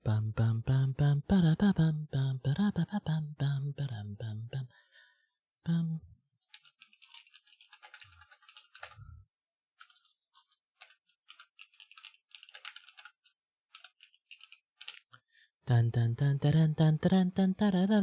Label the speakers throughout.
Speaker 1: Bum bum bum bum ba ba bum bum ba da ba bum bum ba dum bum bum bum. Dun dun dun dun dun dun dun dun dun dun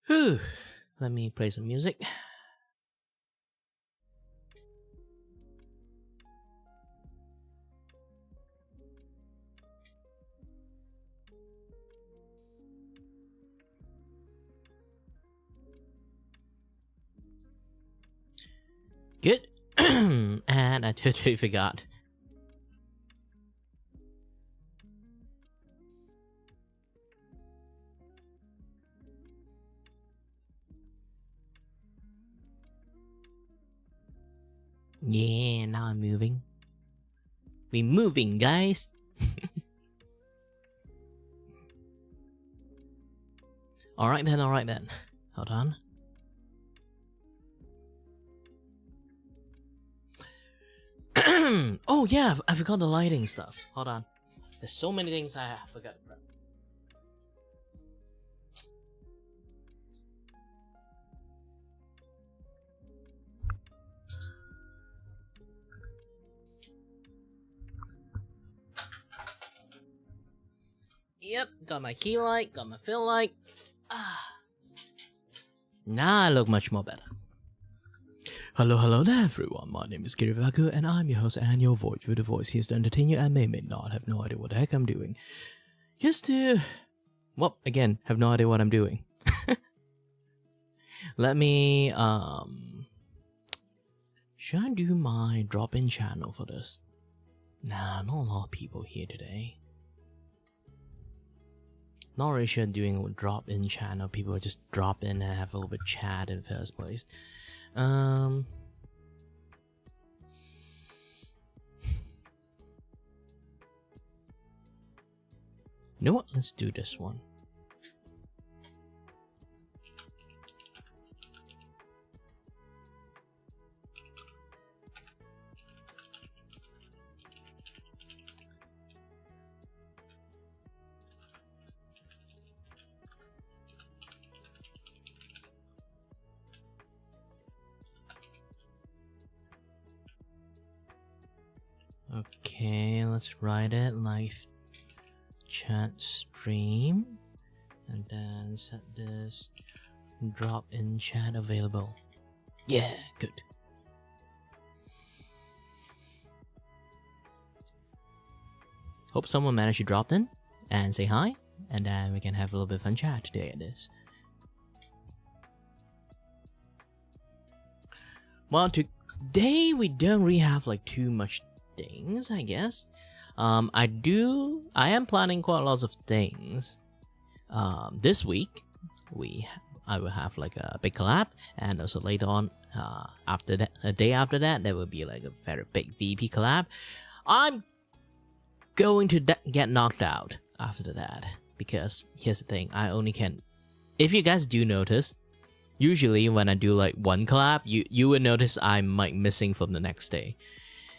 Speaker 1: Whew. Let me play some music. Good. And I totally forgot. Yeah, now I'm moving. We're moving, guys. Alright then. Hold on. Oh yeah, I forgot the lighting stuff. Hold on. There's so many things I forgot. Yep, got my key light, got my fill light. Now I look much more better. Hello there everyone, my name is Kirivaku and I'm your host and your voice with a voice here to entertain you and may not have no idea what the heck I'm doing. Just to... well, again, have no idea what I'm doing. Let me, should I do my drop-in channel for this? Nah, not a lot of people here today. Not really sure doing a drop-in channel. People just drop in and have a little bit of chat in the first place. You know what? Let's do this one. Okay, let's write it live chat stream and then set this drop in chat available. Yeah, good. Hope someone managed to drop in and say hi, and then we can have a little bit of fun chat today at this. Well, today we don't really have like too much things, I guess. I am planning quite lots of things. This week we I will have like a big collab, and also later on, after that, a day after that, there will be like a very big VP collab. I'm going to get knocked out after that, because here's the thing, I only can, if you guys do notice, usually when I do like one collab, you will notice I'm like missing from the next day.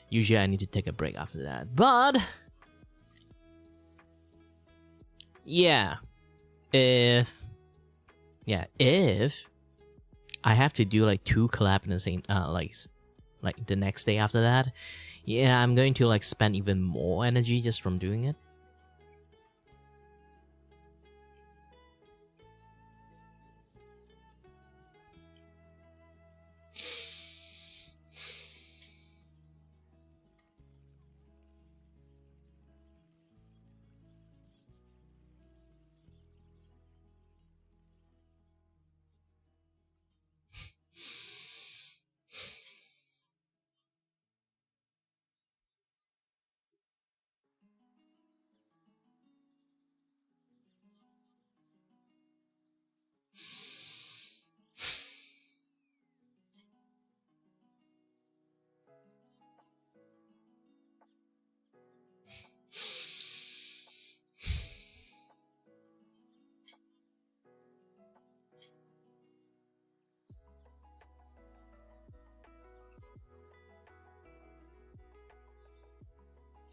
Speaker 1: Usually I need to take a break after that, but yeah, if I have to do like 2 collab in the same like the next day after that, yeah, I'm going to like spend even more energy just from doing it.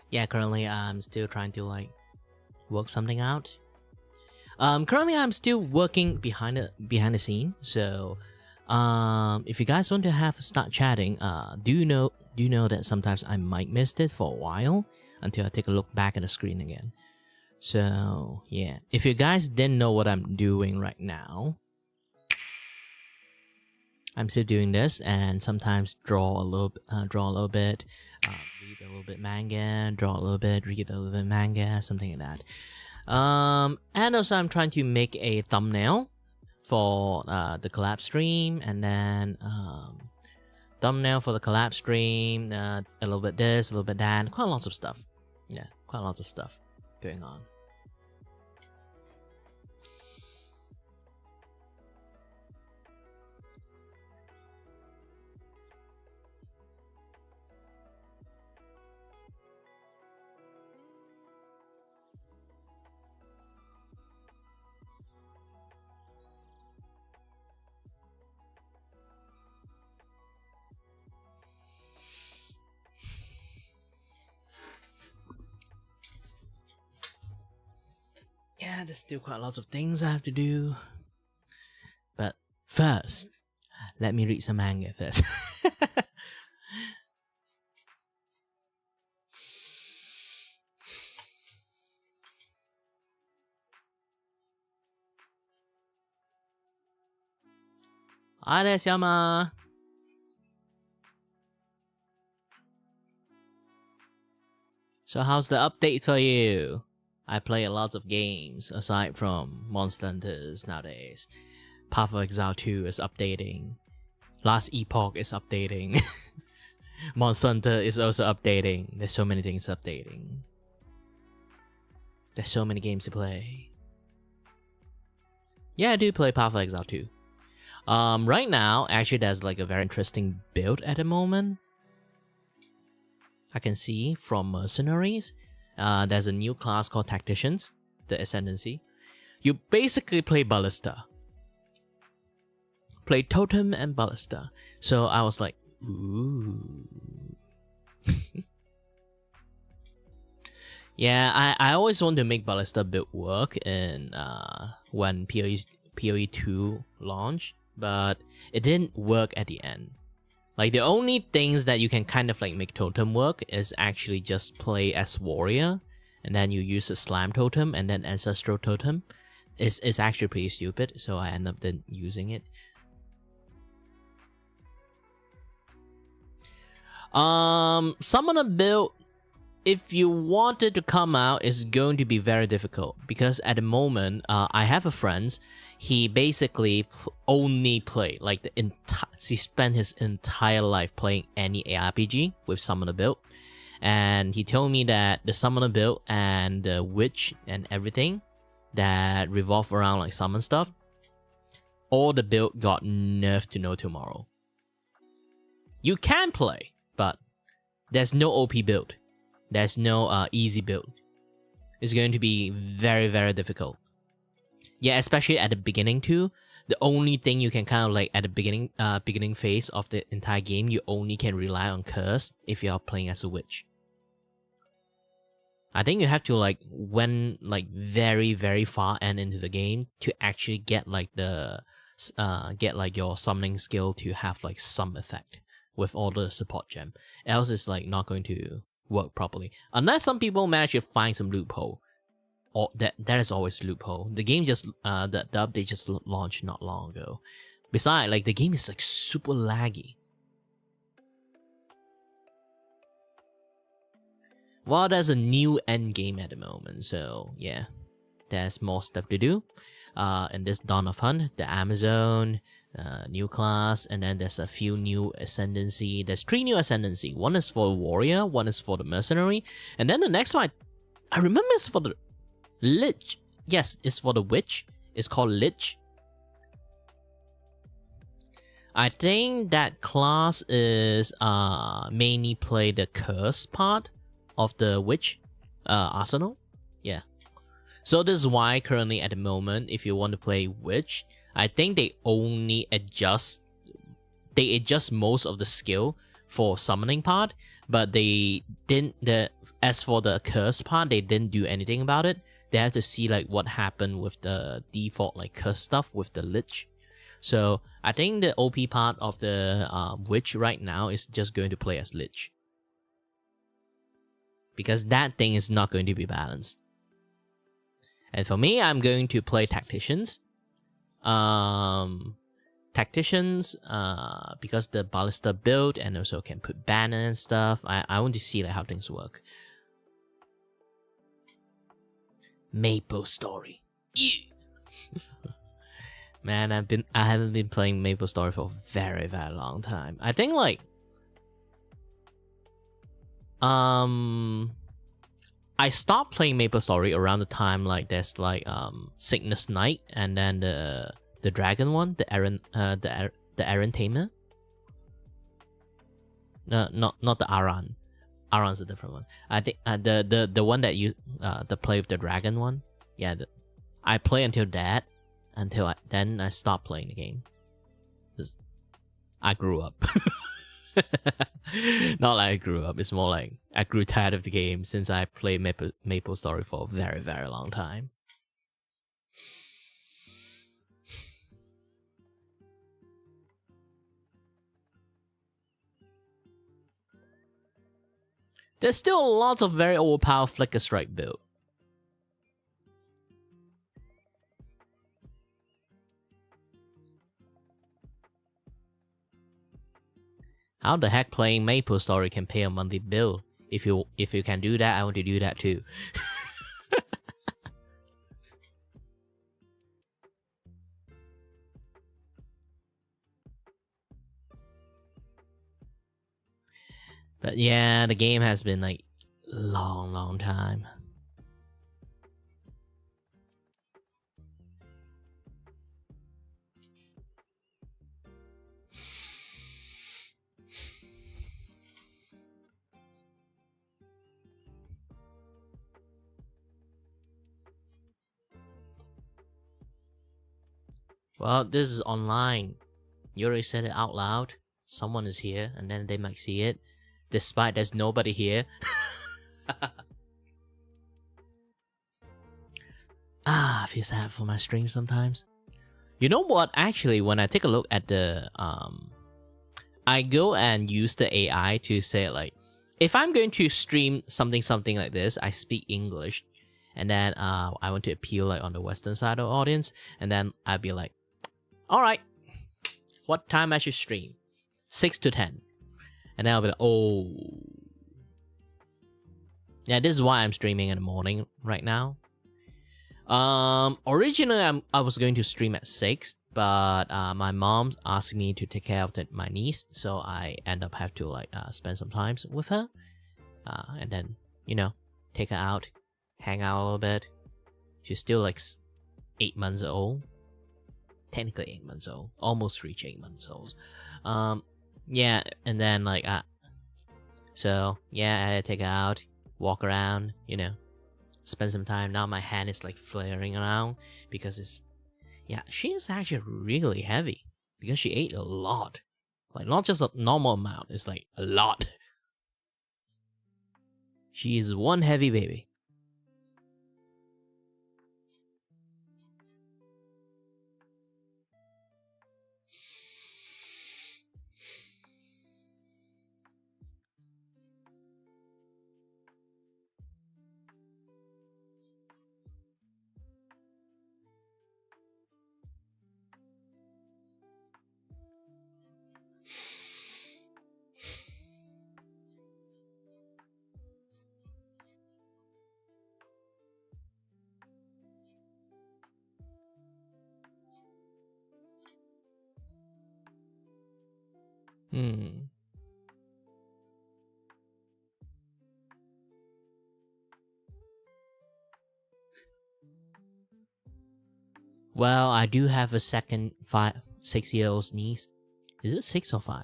Speaker 1: Yeah, currently I'm still trying to like work something out. Currently I'm still working behind the scene. So, if you guys want to start chatting, do know that sometimes I might miss it for a while until I take a look back at the screen again. So yeah, if you guys didn't know what I'm doing right now, I'm still doing this, and sometimes draw a little bit, read a little bit manga, draw a little bit, read a little bit manga, something like that. And also I'm trying to make a thumbnail for the collab stream, and then thumbnail for the collab stream, a little bit this, a little bit that, quite lots of stuff. Yeah, quite lots of stuff going on. Yeah, there's still quite lots of things I have to do. But first, let me read some manga first. Hi there, Xiaoma. So how's the update for you? I play a lot of games aside from Monster Hunters nowadays. Path of Exile 2 is updating. Last Epoch is updating. Monster Hunter is also updating. There's so many things updating. There's so many games to play. Yeah, I do play Path of Exile 2. Right now, actually, there's like a very interesting build at the moment. I can see from Mercenaries. There's a new class called Tacticians, the Ascendancy. You basically play Ballista. Play Totem and Ballista. So I was like, ooh. Yeah, I always want to make Ballista build work in when PoE 2 launched, but it didn't work at the end. Like, the only things that you can kind of like make Totem work is actually just play as Warrior, and then you use a Slam Totem and then Ancestral Totem. It's actually pretty stupid, so I end up then using it. Summoner build, if you want it to come out, is going to be very difficult, because at the moment, I have a friend. He basically only played like he spent his entire life playing any ARPG with Summoner build, and he told me that the Summoner build and the Witch and everything that revolve around like summon stuff all the build got nerfed to no tomorrow. You can play, but there's no OP build. There's no easy build. It's going to be very, very difficult. Yeah, especially at the beginning too. The only thing you can kind of like at the beginning phase of the entire game, you only can rely on curse if you are playing as a witch. I think you have to like went like very, very far and into the game to actually get like the your summoning skill to have like some effect with all the support gem. Else it's like not going to work properly unless some people manage to find some loophole. Or that is always loophole. The game just the update just launched not long ago. Besides, like the game is like super laggy. Well, there's a new end game at the moment, so yeah, there's more stuff to do. In this Dawn of Hunt, the Amazon, new class, and then there's a few new ascendancy. There's 3 new ascendancy. One is for the warrior, one is for the mercenary, and then the next one, I remember it's for the Lich. Yes, it's for the witch. It's called Lich. I think that class is mainly play the curse part of the witch arsenal. Yeah. So this is why currently at the moment, if you want to play witch, I think they only adjust most of the skill for summoning part, but they didn't as for the curse part, they didn't do anything about it. They have to see like what happened with the default like curse stuff with the Lich. So I think the OP part of the witch right now is just going to play as Lich, because that thing is not going to be balanced. And for me, I'm going to play tacticians. Tacticians, because the ballista build and also can put banner and stuff. I want to see like how things work. Maple Story. Man, I haven't been playing Maple Story for a very, very long time. I think like I stopped playing Maple Story around the time like there's like Sickness Knight and then the dragon one, the Aaron Tamer. No, not the Aran. Aran's a different one. I think the one that you the play with the dragon one. Yeah, I play until that, then I stopped playing the game. I grew up. Not like I grew up. It's more like I grew tired of the game since I played Maple Story for a very, very long time. There's still lots of very overpowered Flicker Strike build. How the heck playing Maple Story can pay a monthly bill? If you can do that, I want to do that too. But yeah, the game has been like long time. Well, this is online. You already said it out loud. Someone is here, and then they might see it. Despite there's nobody here. I feel sad for my stream sometimes. You know what? Actually, when I take a look at the I go and use the AI to say like, if I'm going to stream something like this, I speak English, and then I want to appeal like on the Western side of the audience, and then I'd be like, all right, what time I should stream? 6 to 10. And then I'll be like, oh. Yeah, this is why I'm streaming in the morning right now. Originally, I was going to stream at 6, but my mom asked me to take care of my niece, so I end up have to like spend some time with her, and then, you know, take her out, hang out a little bit. She's still like 8 months old. technically 8 months old, almost reach 8 months old. Yeah, and then like so yeah, I take her out, walk around, you know, spend some time. Now my hand is like flaring around because it's, yeah, she is actually really heavy because she ate a lot, like not just a normal amount, it's like a lot. She is one heavy baby. Well, I do have a second 6-year-old niece. Is it 6 or 5?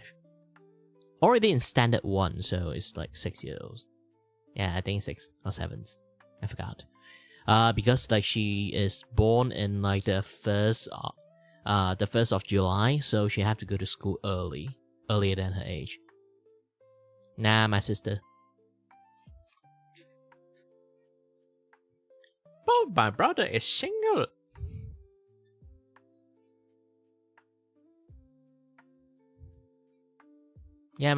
Speaker 1: Already in standard 1, so it's like 6 years old. Yeah, I think 6 or 7. I forgot. Because like she is born in like the 1st of July, so she have to go to school earlier than her age. Nah, my sister. But my brother is single. Yeah,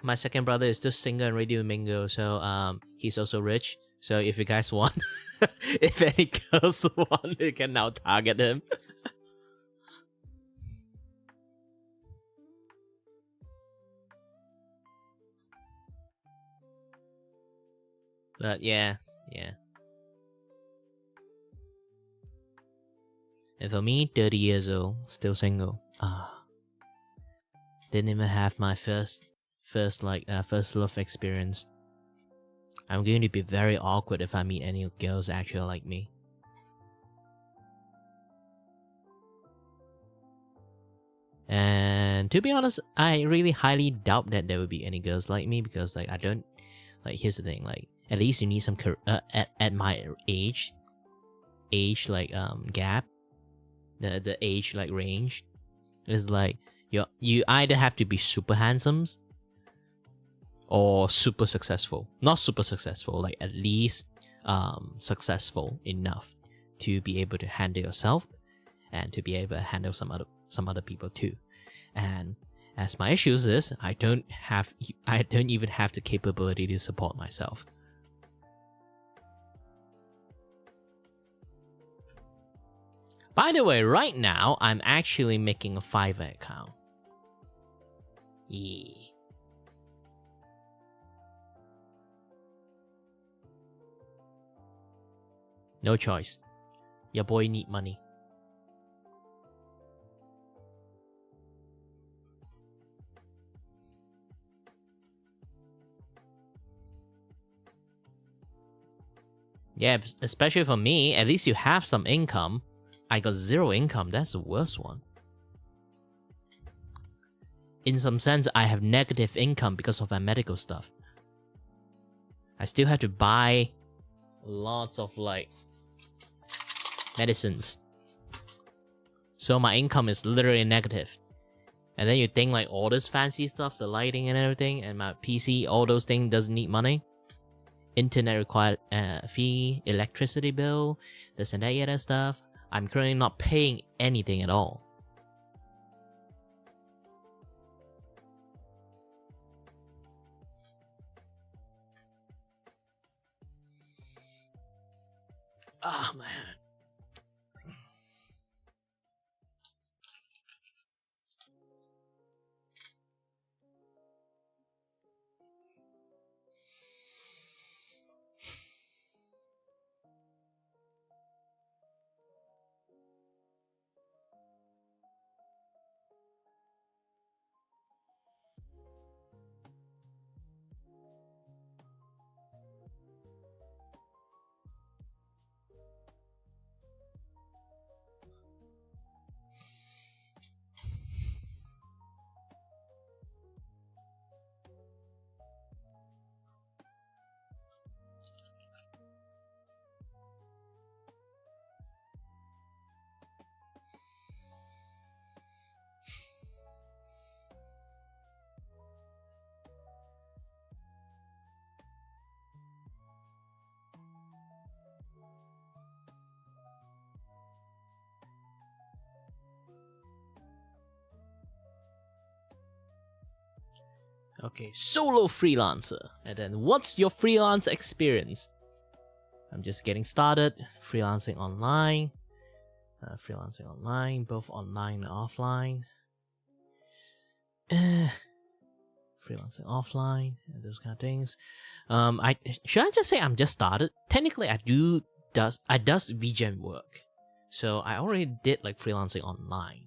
Speaker 1: my second brother is still single and ready to mingle, so he's also rich. So if you guys want, if any girls want, you can now target him. But yeah. And for me, 30 years old, still single. Didn't even have my first love experience. I'm going to be very awkward if I meet any girls actually like me. And to be honest, I really highly doubt that there will be any girls like me because like I don't like. Here's the thing, like at least you need some at my age like gap, the age like range is like you either have to be super handsome or super successful. Not super successful, like at least successful enough to be able to handle yourself and to be able to handle some other people too. And as my issues is, I don't even have the capability to support myself. By the way, right now I'm actually making a Fiverr account. Yeah. No choice. Your boy need money. Yeah, especially for me, at least you have some income. I got 0 income, that's the worst one. In some sense, I have negative income because of my medical stuff. I still have to buy lots of like medicines. So my income is literally negative. And then you think like all this fancy stuff, the lighting and everything, and my PC, all those things doesn't need money. Internet required fee, electricity bill, this and that other stuff. I'm currently not paying anything at all. Ah, man. Okay, solo freelancer. And then what's your freelance experience? I'm just getting started. Freelancing online. Both online and offline. Freelancing offline, those kind of things. Should I just say I'm just started? Technically, I does Vgen work, so I already did like freelancing online.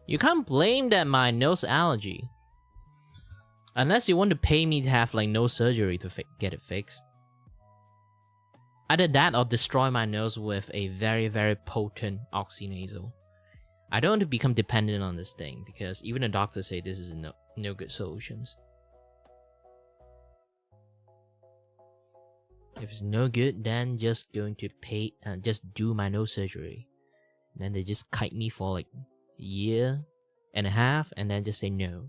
Speaker 1: You can't blame that my nose allergy. Unless you want to pay me to have like no surgery to get it fixed. Either that or destroy my nose with a very, very potent oxynasal. I don't want to become dependent on this thing because even the doctors say this is no good solutions. If it's no good, then just going to pay just do my nose surgery. And then they just kite me for like a year and a half and then just say no.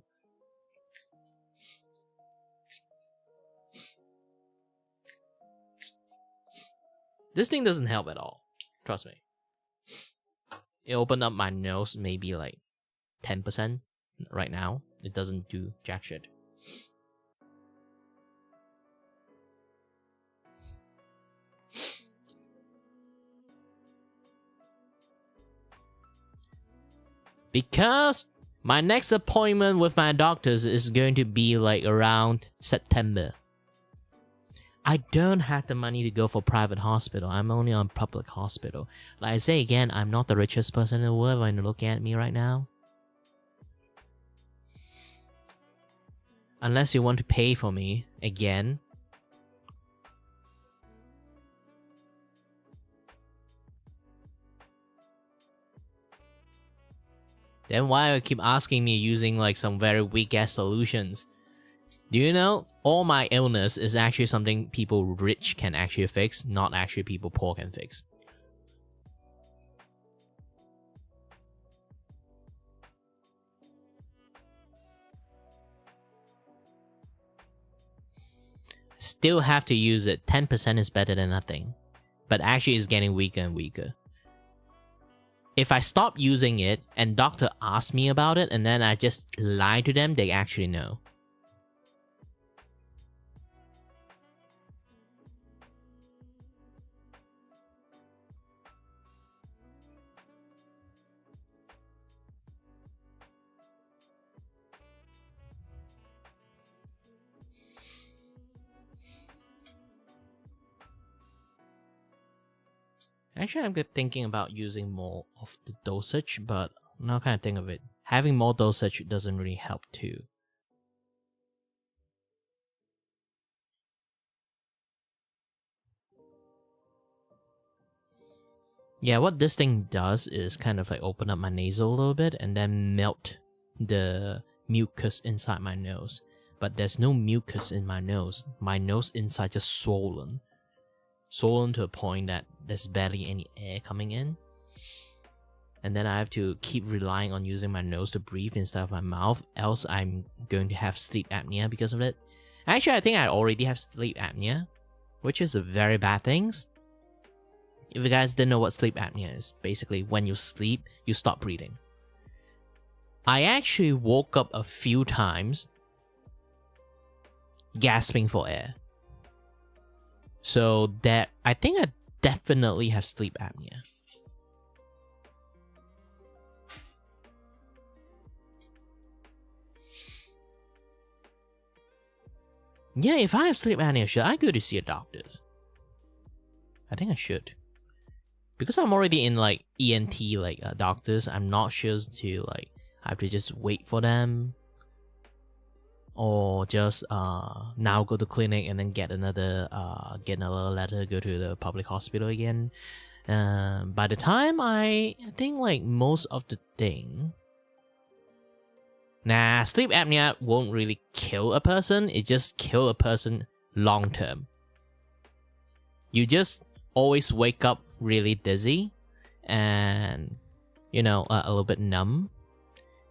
Speaker 1: This thing doesn't help at all. Trust me. It opened up my nose maybe like 10% right now. It doesn't do jack shit. Because my next appointment with my doctors is going to be like around September. I don't have the money to go for private hospital. I'm only on public hospital. Like I say again, I'm not the richest person in the world when you look at me right now. Unless you want to pay for me again. Then why you keep asking me using like some very weak ass solutions? Do you know all my illness is actually something people rich can actually fix, not actually people poor can fix. Still have to use it. 10% is better than nothing. But actually it's getting weaker and weaker. If I stop using it and doctor asks me about it and then I just lie to them, they actually know. Actually, I'm thinking about using more of the dosage, but now kind of think of it. Having more dosage doesn't really help too. Yeah, what this thing does is kind of like open up my nasal a little bit and then melt the mucus inside my nose. But there's no mucus in my nose. My nose inside just swollen. Swollen to a point that there's barely any air coming in. And then I have to keep relying on using my nose to breathe instead of my mouth, else I'm going to have sleep apnea because of it. Actually, I think I already have sleep apnea, which is a very bad thing. If you guys didn't know what sleep apnea is, basically when you sleep, you stop breathing. I actually woke up a few times gasping for air. So that I think I definitely have sleep apnea. Yeah, if I have sleep apnea, should I go to see a doctor? I think I should. Because I'm already in like ENT doctors, I'm not sure to like I have to just wait for them. Or just now go to clinic and then get another letter, go to the public hospital again. By the time I think like most of the thing, Nah, sleep apnea won't really kill a person. It just kill a person long term. You just always wake up really dizzy and, you know, a little bit numb.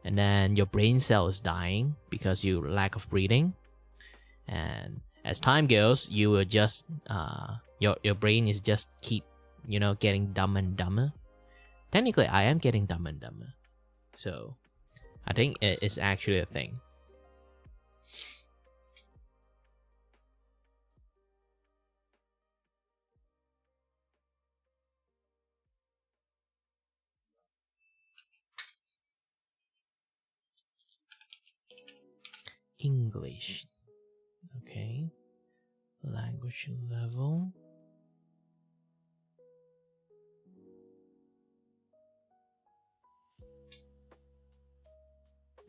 Speaker 1: And then your brain cell is dying because you lack of breathing. And as time goes, you will just, your brain is just keep, you know, getting dumb and dumber. Technically, I am getting dumb and dumber. So I think it's actually a thing. English. Okay. Language level.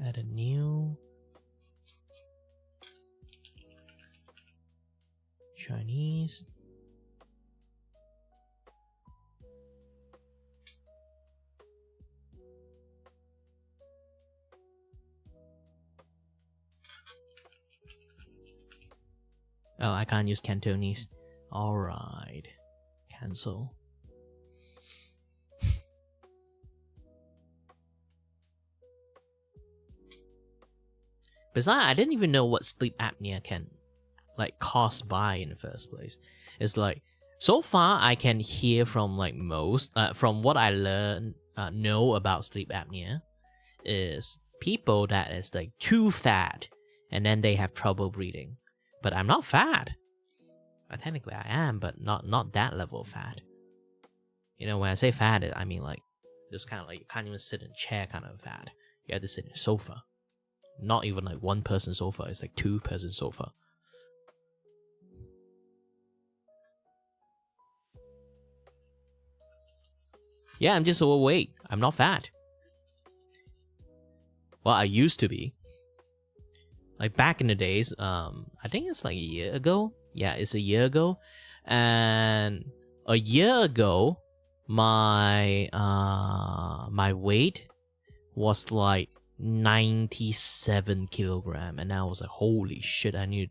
Speaker 1: Add a new. Chinese. Oh, I can't use Cantonese. Alright. Cancel. Besides, I didn't even know what sleep apnea can, like, caused by in the first place. It's like, so far I can hear from, like, from what I know about sleep apnea, is people that is, like, too fat, and then they have trouble breathing. But I'm not fat. Technically I am, but not that level of fat. You know, when I say fat, I mean like just kind of like you can't even sit in a chair kind of fat. You have to sit in a sofa. Not even like one person sofa, it's like 2-person sofa. Yeah, I'm just overweight. I'm not fat. Well, I used to be. Like back in the days, I think it's like a year ago. Yeah, it's a year ago. And a year ago, my weight was like 97 kilogram, and I was like, holy shit, I need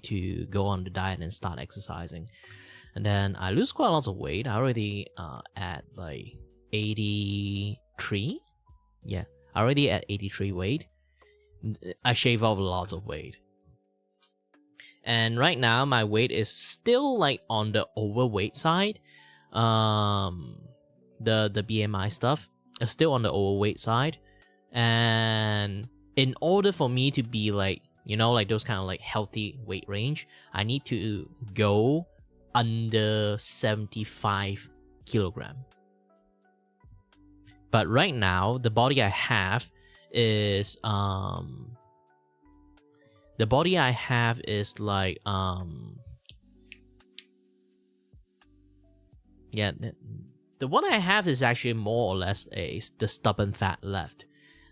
Speaker 1: to go on the diet and start exercising. And then I lose quite a lot of weight. I already at like 83. Yeah, already at 83 weight. I shave off lots of weight. And right now my weight is still like on the overweight side. The BMI stuff is still on the overweight side. And in order for me to be like, you know, like those kind of like healthy weight range, I need to go under 75 kilogram. But right now, the body I have is like yeah, the one I have is actually more or less the stubborn fat left.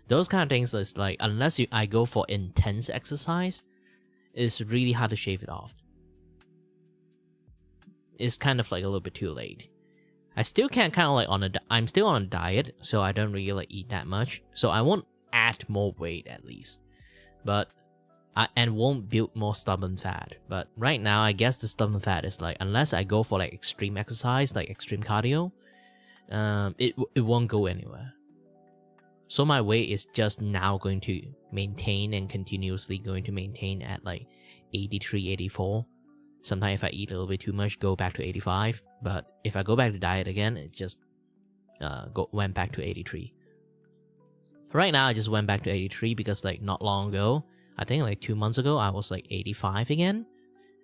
Speaker 1: Those kind of things is like, unless I go for intense exercise, it's really hard to shave it off. It's kind of like a little bit too late. I still can't kind of like I'm still on a diet, so I don't really like eat that much. So I won't add more weight at least, and won't build more stubborn fat. But right now, I guess the stubborn fat is like, unless I go for like extreme exercise, like extreme cardio, it won't go anywhere. So my weight is just now going to maintain and continuously going to maintain at like 83, 84. Sometimes if I eat a little bit too much, go back to 85. But if I go back to diet again, it just went back to 83. Right now, I just went back to 83 because like not long ago, I think like 2 months ago, I was like 85 again.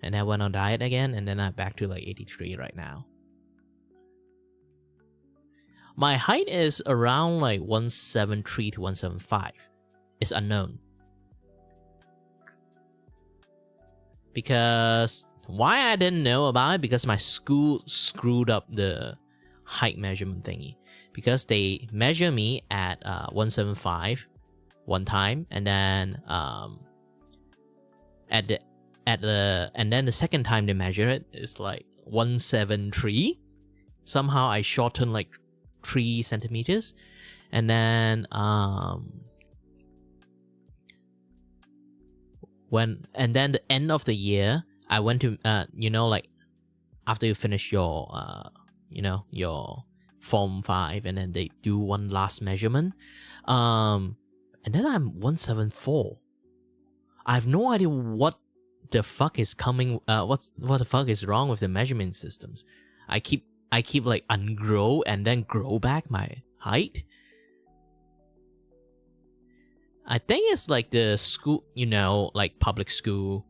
Speaker 1: And I went on diet again, and then I'm back to like 83 right now. My height is around like 173 to 175. It's unknown. Because why I didn't know about it? Because my school screwed up the height measurement thingy. Because they measure me at 175 one time, and then and then the second time they measure it is like 173. Somehow I shortened like 3 centimeters, and then and then the end of the year, I went to you know, like after you finish your you know, your form 5, and then they do one last measurement, and then I'm 174. I have no idea what the fuck is coming. What the fuck is wrong with the measurement systems? I keep like ungrow and then grow back my height. I think it's like the school, you know, like public school,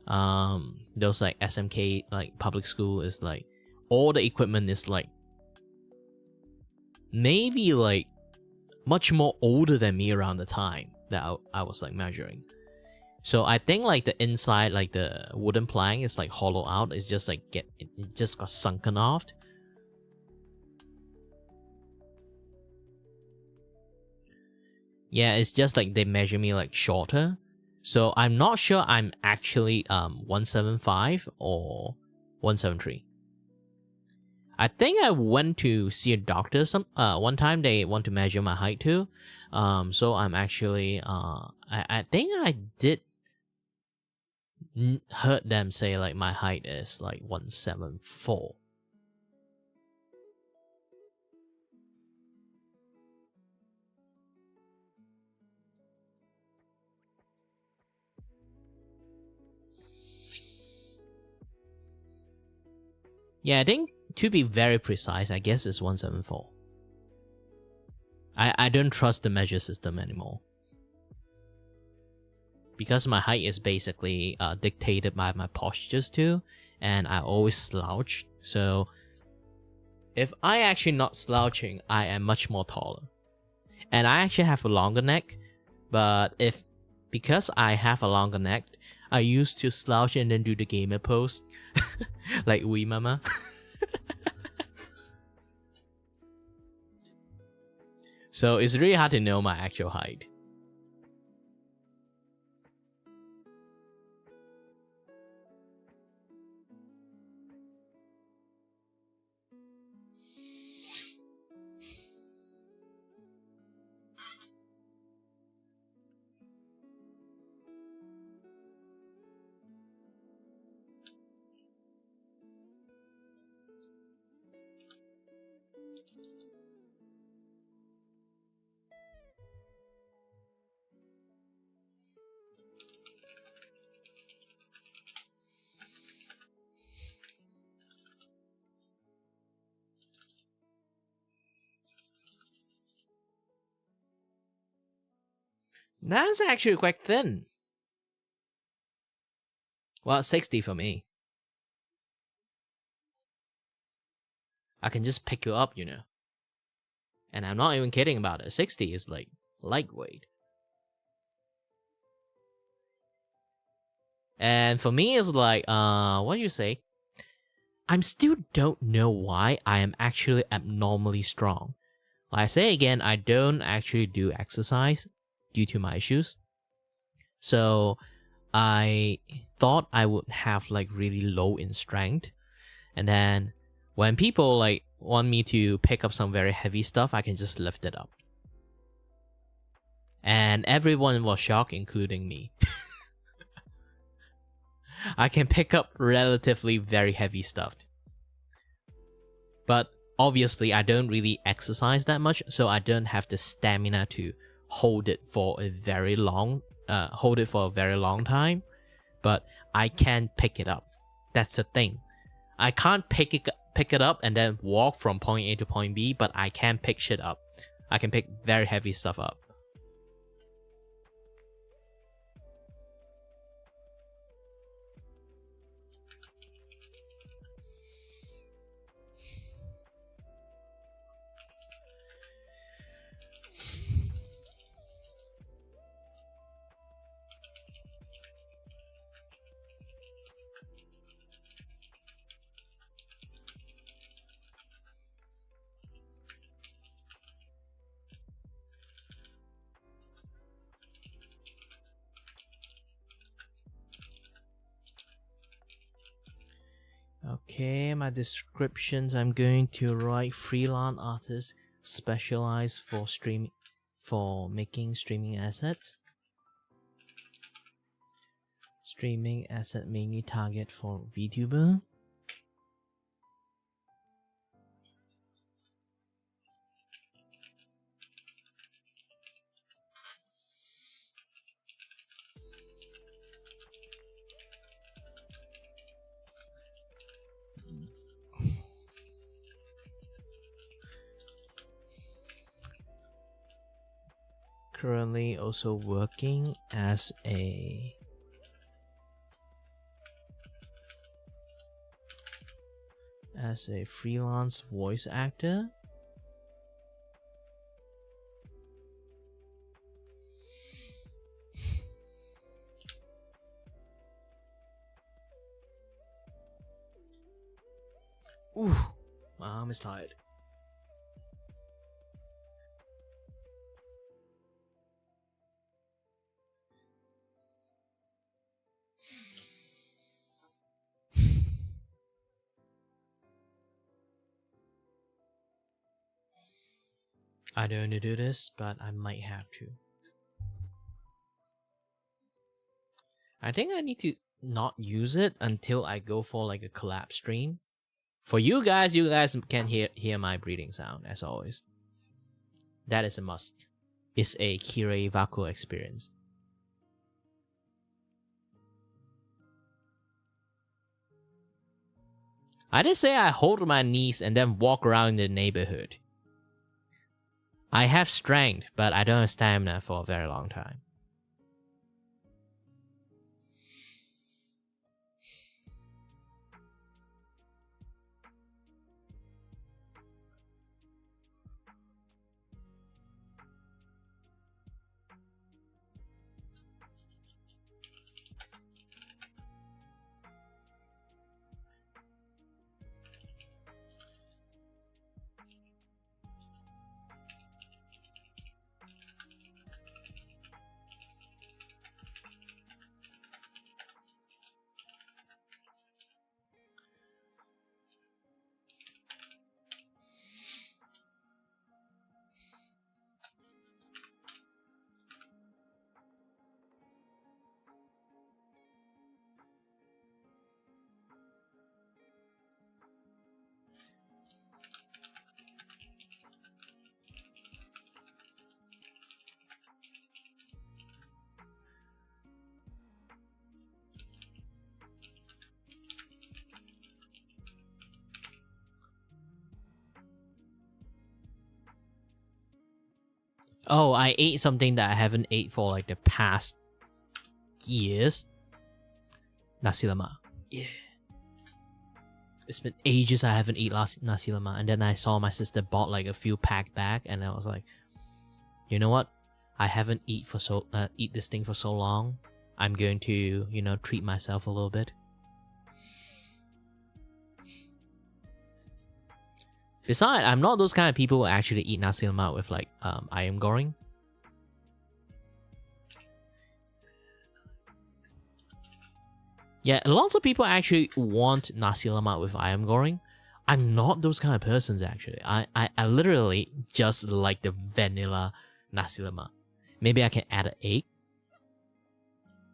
Speaker 1: those like SMK, like public school, is like all the equipment is like maybe like much more older than me around the time that I was like measuring. So I think like the inside, like the wooden plank is like hollow out. It's just like it just got sunken off. Yeah, it's just like they measure me like shorter. So I'm not sure I'm actually 175 or 173. I think I went to see a doctor one time. They want to measure my height too. So I'm actually I think I did heard them say like my height is like 174. Yeah, I think to be very precise, I guess it's 174. I don't trust the measure system anymore. Because my height is basically dictated by my postures too, and I always slouch. So if I actually not slouching, I am much more taller. And I actually have a longer neck, but because I have a longer neck, I used to slouch and then do the gamer pose, like Wee Mama. So it's really hard to know my actual height. That's actually quite thin. Well, 60 for me. I can just pick you up, you know. And I'm not even kidding about it. 60 is like lightweight. And for me, it's like, what do you say? I still don't know why I am actually abnormally strong. Like I say again, I don't actually do exercise due to my issues. So I thought I would have like really low in strength. And then when people like want me to pick up some very heavy stuff, I can just lift it up. And everyone was shocked, including me. I can pick up relatively very heavy stuff. But obviously, I don't really exercise that much, so I don't have the stamina to hold it for a very long time. But I can pick it up. That's the thing. I can't pick it up and then walk from point A to point B, but I can pick shit up. I can pick very heavy stuff up. Okay, my descriptions, I'm going to write freelance artist specialized for making streaming assets. Streaming asset mainly target for Vtuber. Currently also working as a freelance voice actor. Ooh, my arm is tired. I don't want to do this, but I might have to. I think I need to not use it until I go for like a collab stream. For you guys can hear my breathing sound as always. That is a must. It's a Kirei Vaku experience. I did say I hold my knees and then walk around the neighborhood. I have strength, but I don't have stamina for a very long time. Oh, I ate something that I haven't ate for like the past years. Nasi lemak. Yeah. It's been ages I haven't eaten nasi lemak. And then I saw my sister bought like a few pack back, and I was like, you know what? I haven't eat this thing for so long. I'm going to, treat myself a little bit. Besides, I'm not those kind of people who actually eat nasi lemak with like ayam goreng. Yeah, lots of people actually want nasi lemak with ayam goreng. I'm not those kind of persons actually. I literally just like the vanilla nasi lemak. Maybe I can add an egg.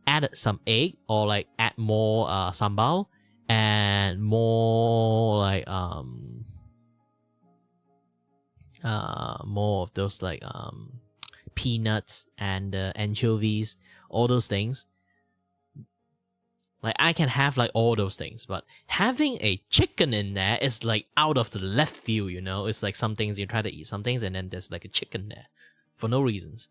Speaker 1: Add some egg, or like add more sambal and more like more of those like peanuts and anchovies, all those things. Like I can have like all those things, but having a chicken in there is like out of the left field, It's like some things you try to eat some things and then there's like a chicken there for no reasons.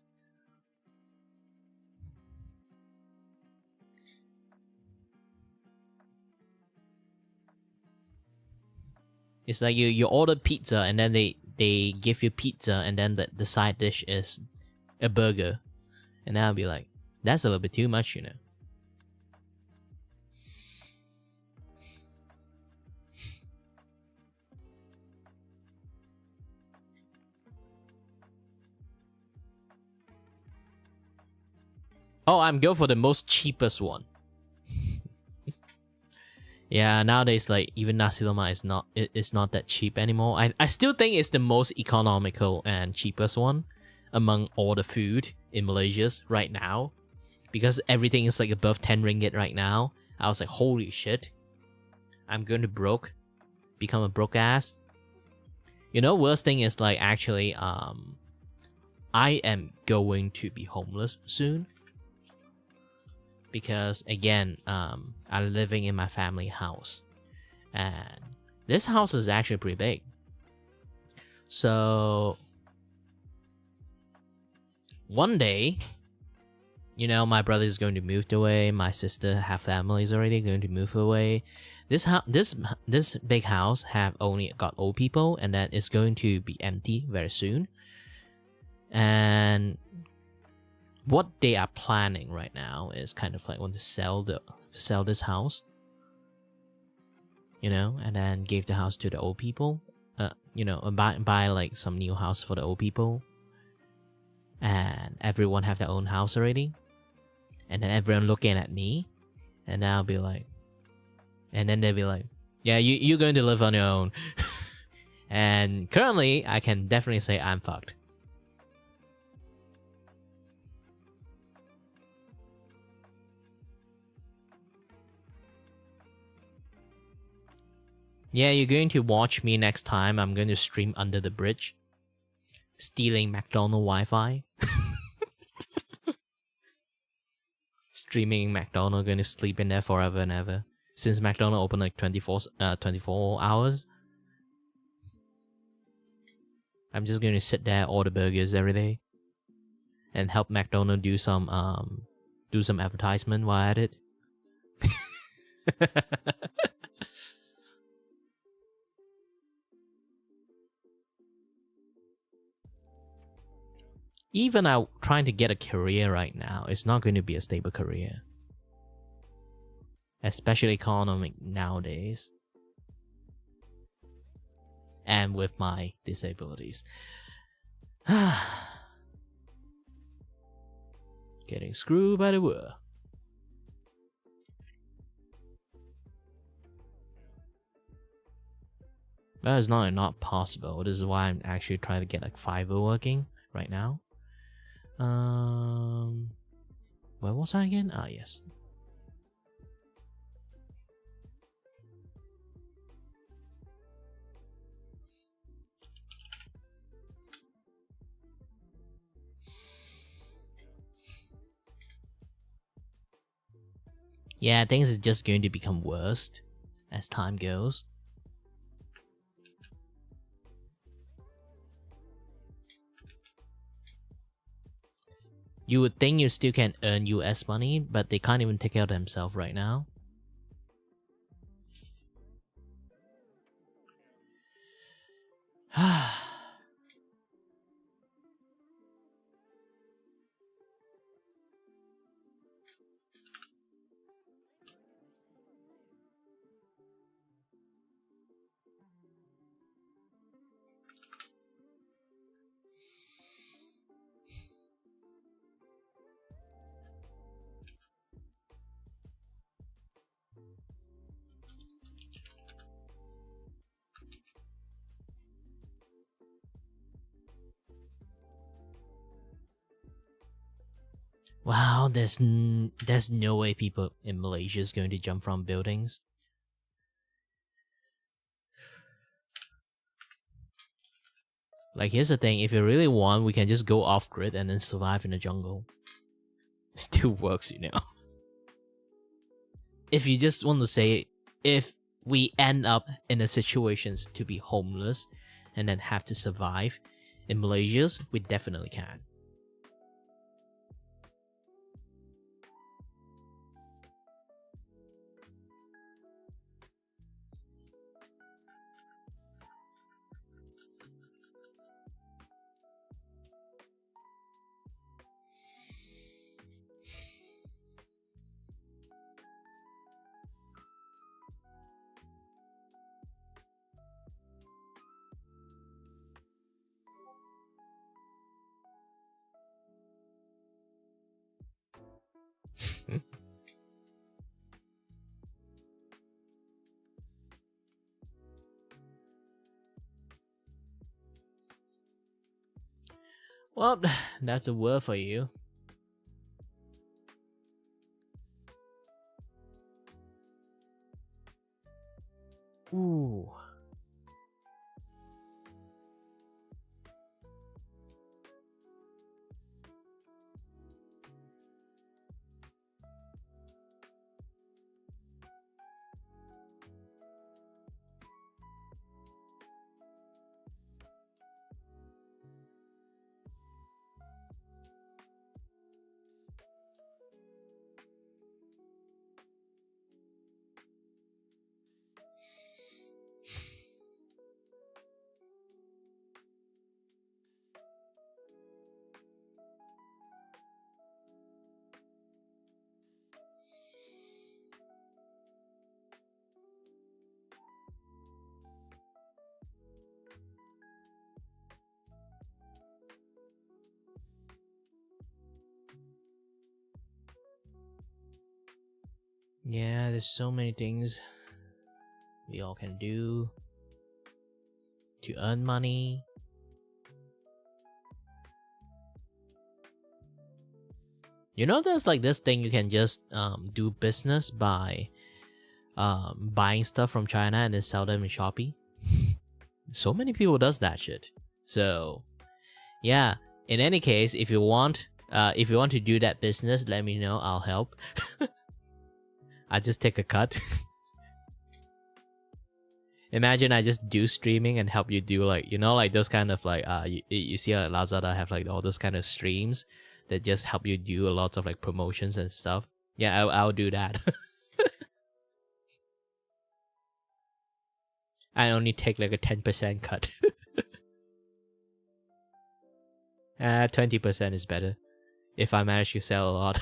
Speaker 1: It's like you order pizza and then they give you pizza and then the side dish is a burger. And then I'll be like, that's a little bit too much, Oh, I'm going for the most cheapest one. Yeah, nowadays like even nasi lemak is not that cheap anymore. I still think it's the most economical and cheapest one among all the food in Malaysia right now, because everything is like above 10 ringgit right now. I was like, holy shit, I'm going to become a broke ass. You know, worst thing is like actually, I am going to be homeless soon. Because again, I'm living in my family house. And this house is actually pretty big. So one day, you know, my brother is going to move away. My sister, half family is already going to move away. This big house have only got old people, and then it's going to be empty very soon. And what they are planning right now is kind of like want to sell this house, you know, and then give the house to the old people, you know, and buy like some new house for the old people, and everyone have their own house already, and then everyone looking at me, and I'll be like, and then they'll be like, yeah, you're going to live on your own. And currently, I can definitely say I'm fucked. Yeah, you're going to watch me next time. I'm going to stream under the bridge, stealing McDonald's Wi-Fi. Streaming McDonald's, going to sleep in there forever and ever. Since McDonald's open like 24 hours. I'm just going to sit there, order burgers every day, and help McDonald's do some advertisement while at it. Even out trying to get a career right now, it's not going to be a stable career. Especially economic nowadays. And with my disabilities. Getting screwed by the world. That is not possible. This is why I'm actually trying to get like Fiverr working right now. Where was I again? Ah, yes. Yeah, things is just going to become worse as time goes. You would think you still can earn US money, but they can't even take care of themselves right now. Wow, there's no way people in Malaysia is going to jump from buildings. Like, here's the thing, if you really want, we can just go off-grid and then survive in the jungle. It still works, you know. If you just want to say, if we end up in a situations to be homeless and then have to survive in Malaysia, we definitely can. Well, that's a word for you. Ooh. Yeah, there's so many things we all can do to earn money. You know, there's like this thing you can just do business by buying stuff from China and then sell them in Shopee. So many people does that shit. So yeah, in any case, if you want to do that business, let me know. I'll help. I just take a cut. Imagine I just do streaming and help you do like, you know, like those kind of like you see at Lazada have like all those kind of streams that just help you do a lot of like promotions and stuff. Yeah, I'll do that. I only take like a 10% cut. 20% is better if I manage to sell a lot.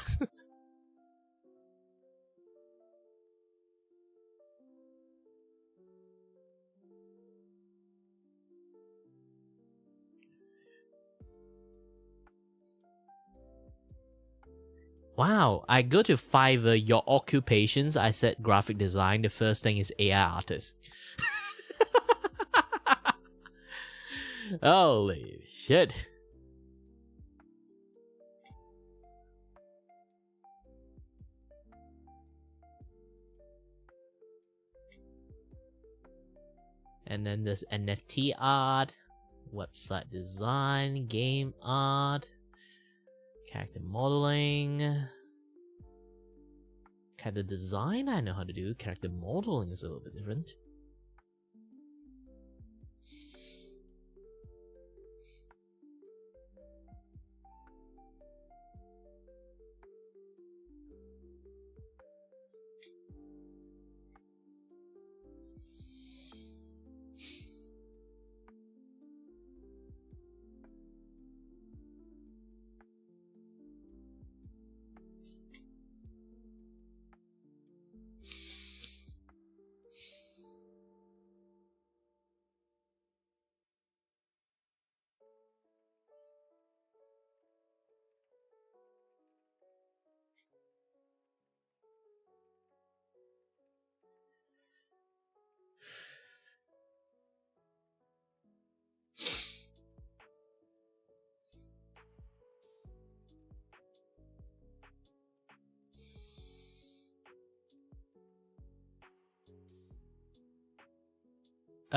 Speaker 1: Wow, I go to Fiverr, your occupations, I said graphic design, the first thing is AI artist. Holy shit. And then there's NFT art, website design, game art, character modeling. Character design I know how to do. Character modeling is a little bit different.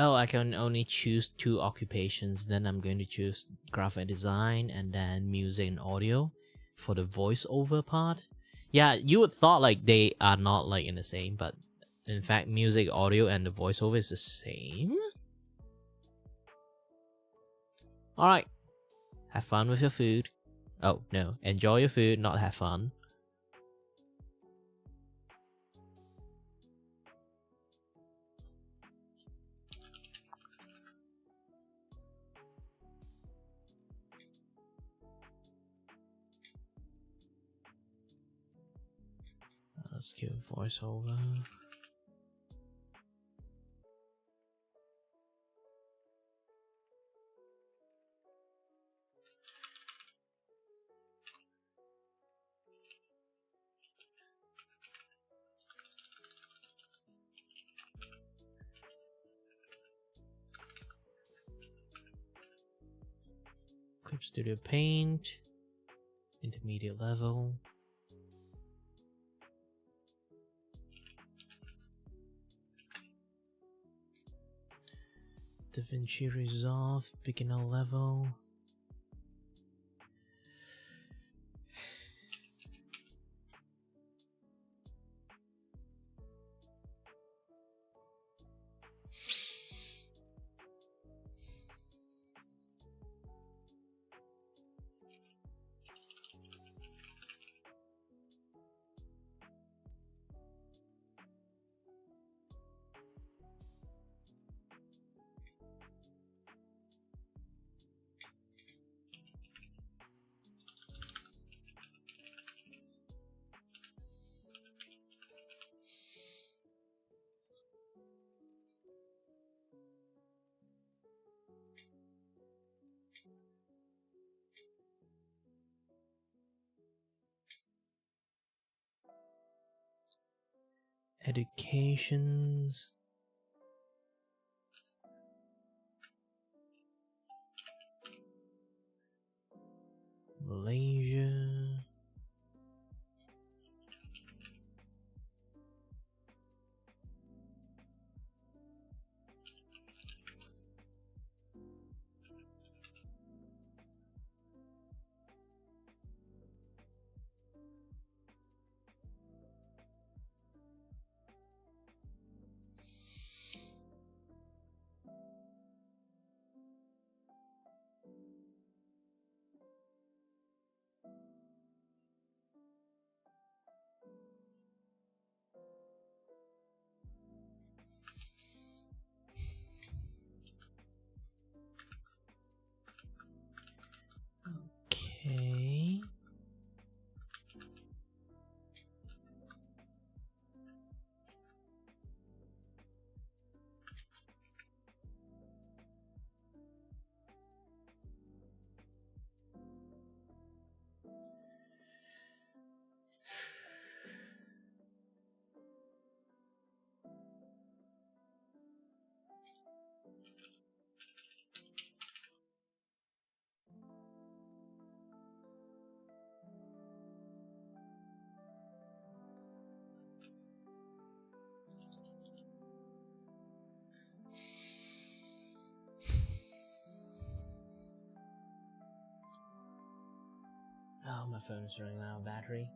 Speaker 1: Oh, I can only choose 2 occupations. Then I'm going to choose graphic design and then music and audio for the voiceover part. Yeah, you would thought like they are not like in the same, but in fact, music, audio, and the voiceover is the same. Alright, have fun with your food. Oh, no, enjoy your food, not have fun. Let's do voiceover. Clip Studio Paint, intermediate level. DaVinci Resolve, beginner level. Educations. Malaysia. Okay. Oh, my phone is running out of battery.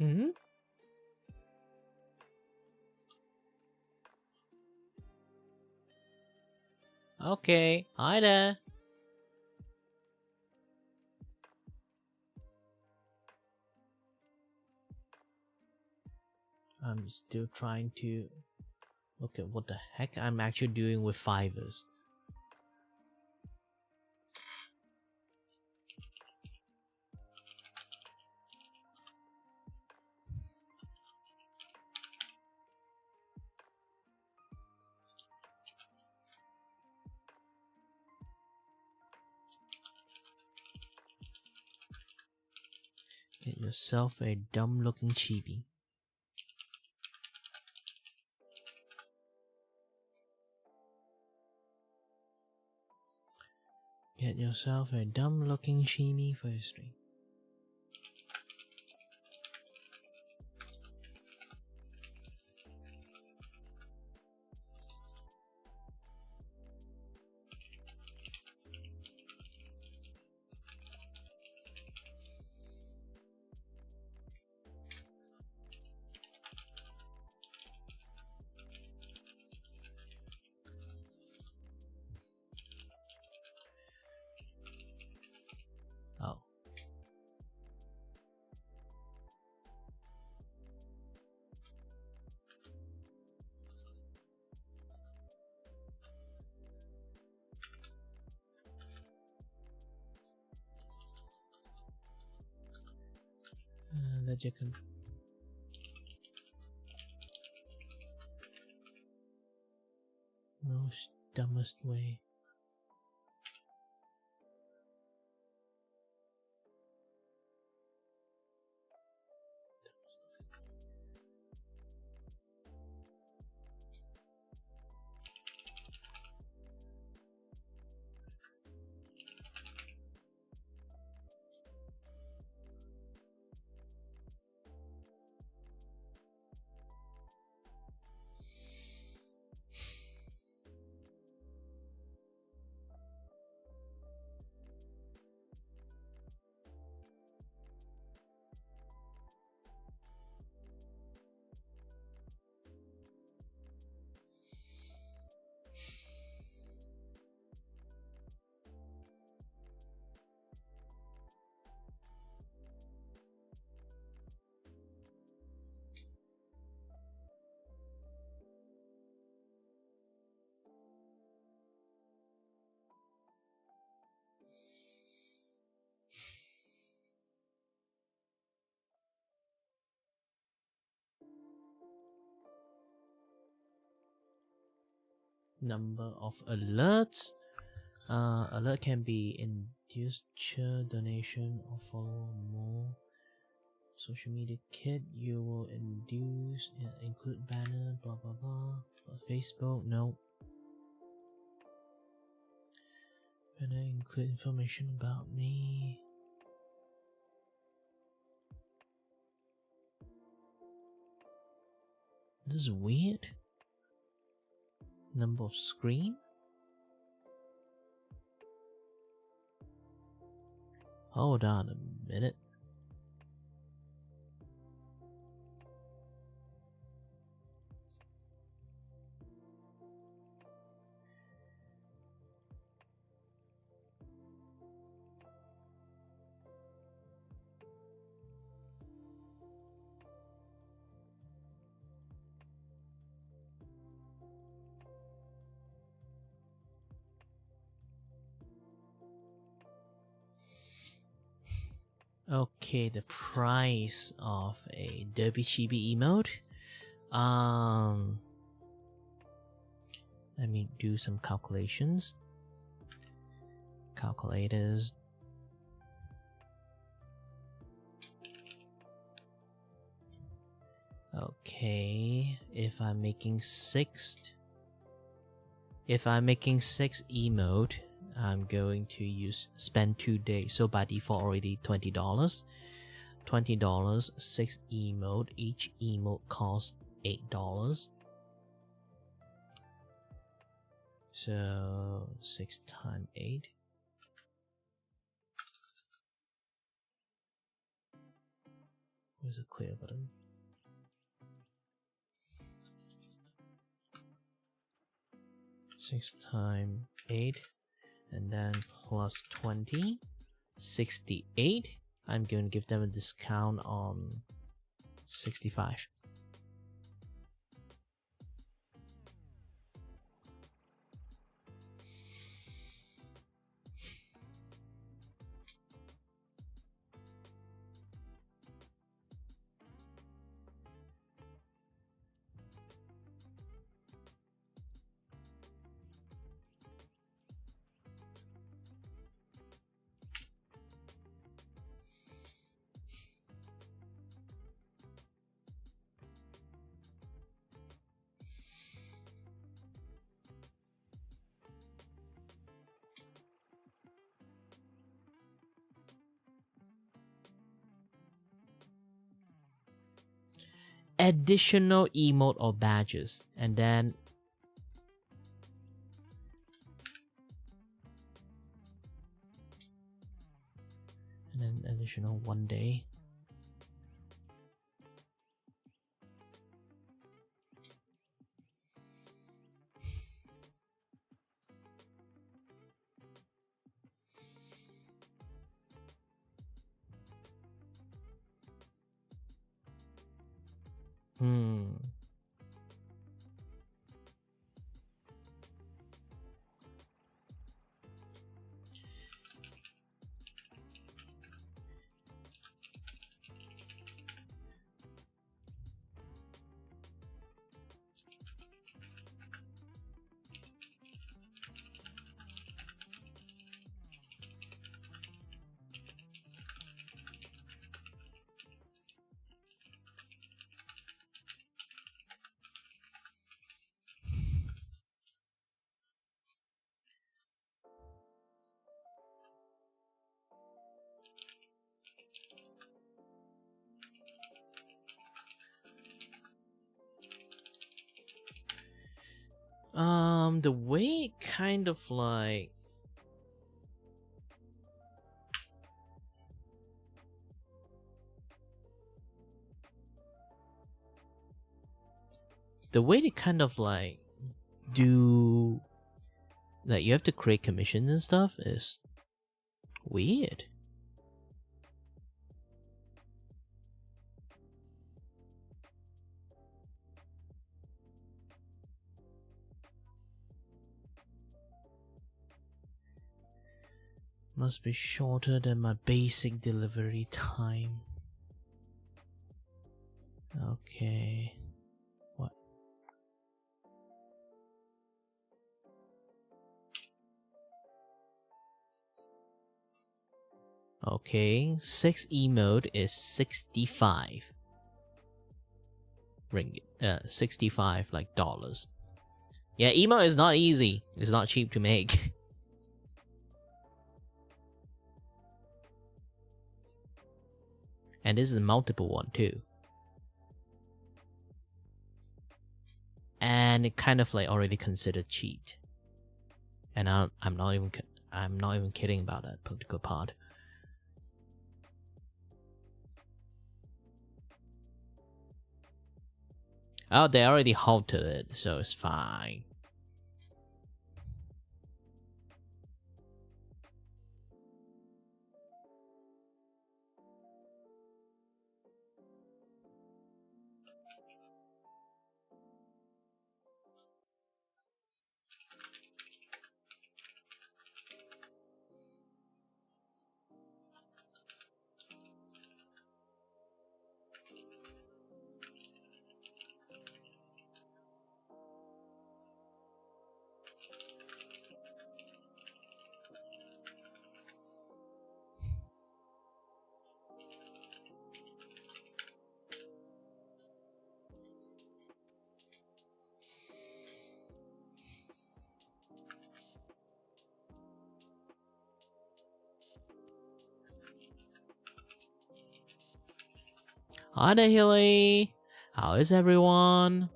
Speaker 1: Hmm? Okay, hi there. I'm still trying to look at what the heck I'm actually doing with fivers. Get yourself a dumb looking chibi. Get yourself a dumb looking chibi for your stream. Oh. That you can. Most dumbest way. Number of alerts. Alert can be induced donation or follow more. Social media kit, you will induce, include banner, blah blah blah. Facebook, no. Banner include information about me. This is weird. Number of screen. Hold on a minute. Okay, the price of a Derby Chibi emote. Let me do some calculations. Calculators. Okay, if I'm making six emote, I'm going to spend 2 days. So by default already $20. $20, 6 emote. Each emote costs $8. So 6 times 8. Where's the clear button? Six times 8, and then plus 20, 68. I'm going to give them a discount on 65. Additional emote or badges, and then additional 1 day. The way it kind of like do, like, you have to create commissions and stuff is weird. Must be shorter than my basic delivery time. Okay. What? Okay, 6 emote is 65 ringgit. 65 like dollars. Yeah, emote is not easy. It's not cheap to make. And this is a multiple one too. And it kind of like already considered cheat. And I'm not even kidding about that particular part. Oh, they already halted it, so it's fine. Hi there, Hilly. How is everyone?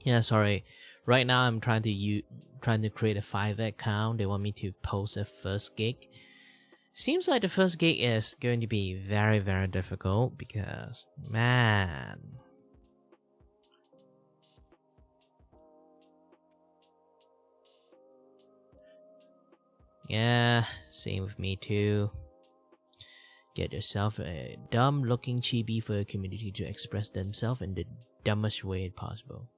Speaker 1: Yeah, sorry. Right now I'm trying trying to create a 5 account. They want me to post a first gig. Seems like the first gig is going to be very, very difficult because, man. Yeah, same with me too. Get yourself a dumb looking chibi for a community to express themselves in the dumbest way possible.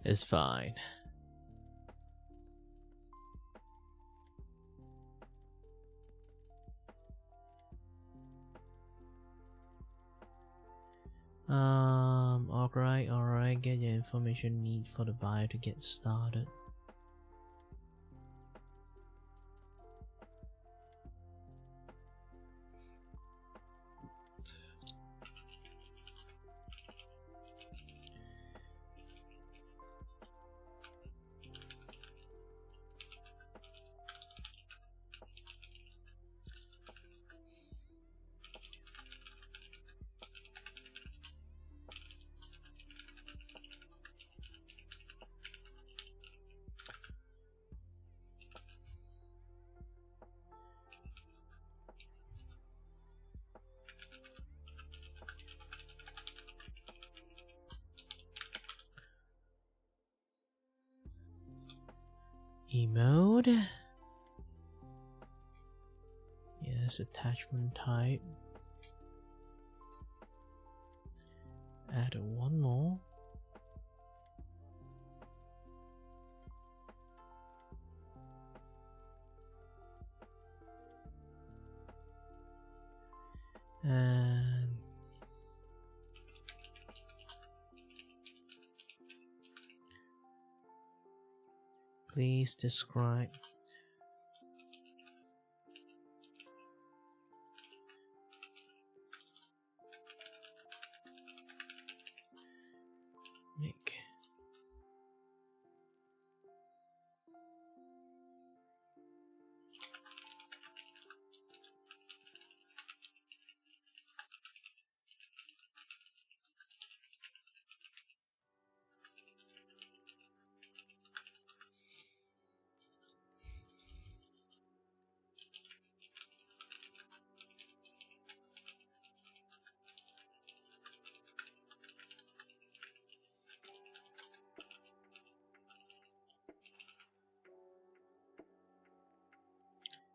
Speaker 1: It's fine. Alright, get your information need for the buyer to get started. Emote. Yes, attachment type. Add one more. And please describe. Make.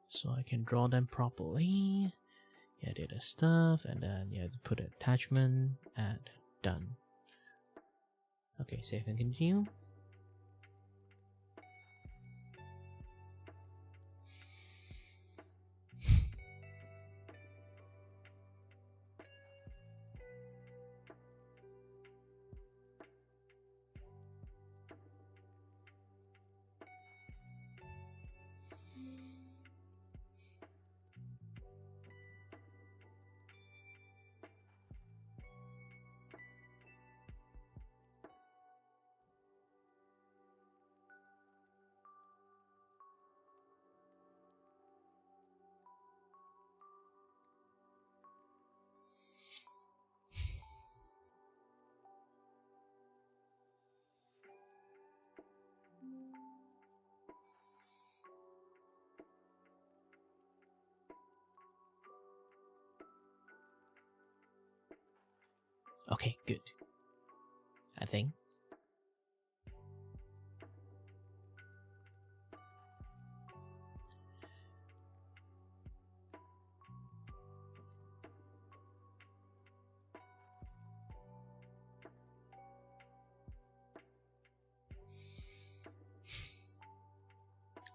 Speaker 1: So I can draw them properly. Yeah, did the stuff, and then you have to put attachment, add, done. Okay, save and continue. Okay, good. I think.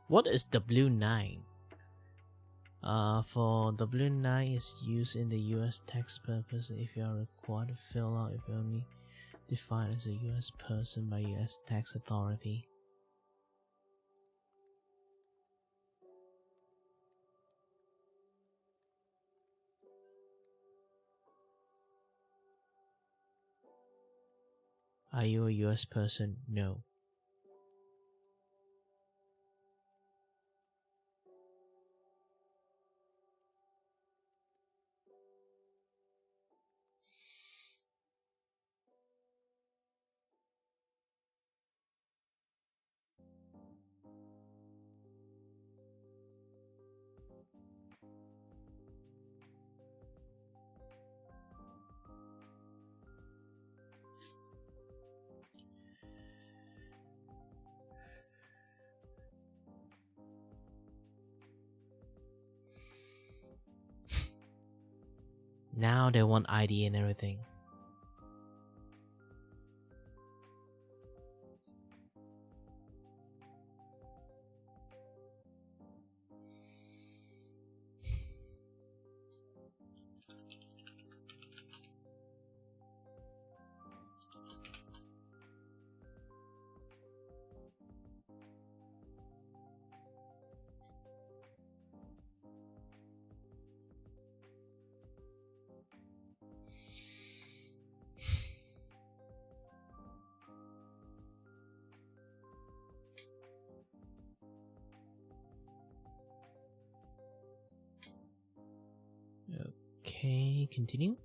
Speaker 1: What is W9? For W9 is used in the US tax purpose if you are required to fill out if you're only defined as a US person by US tax authority. Are you a US person? No. Now they want ID and everything. Okay, continue.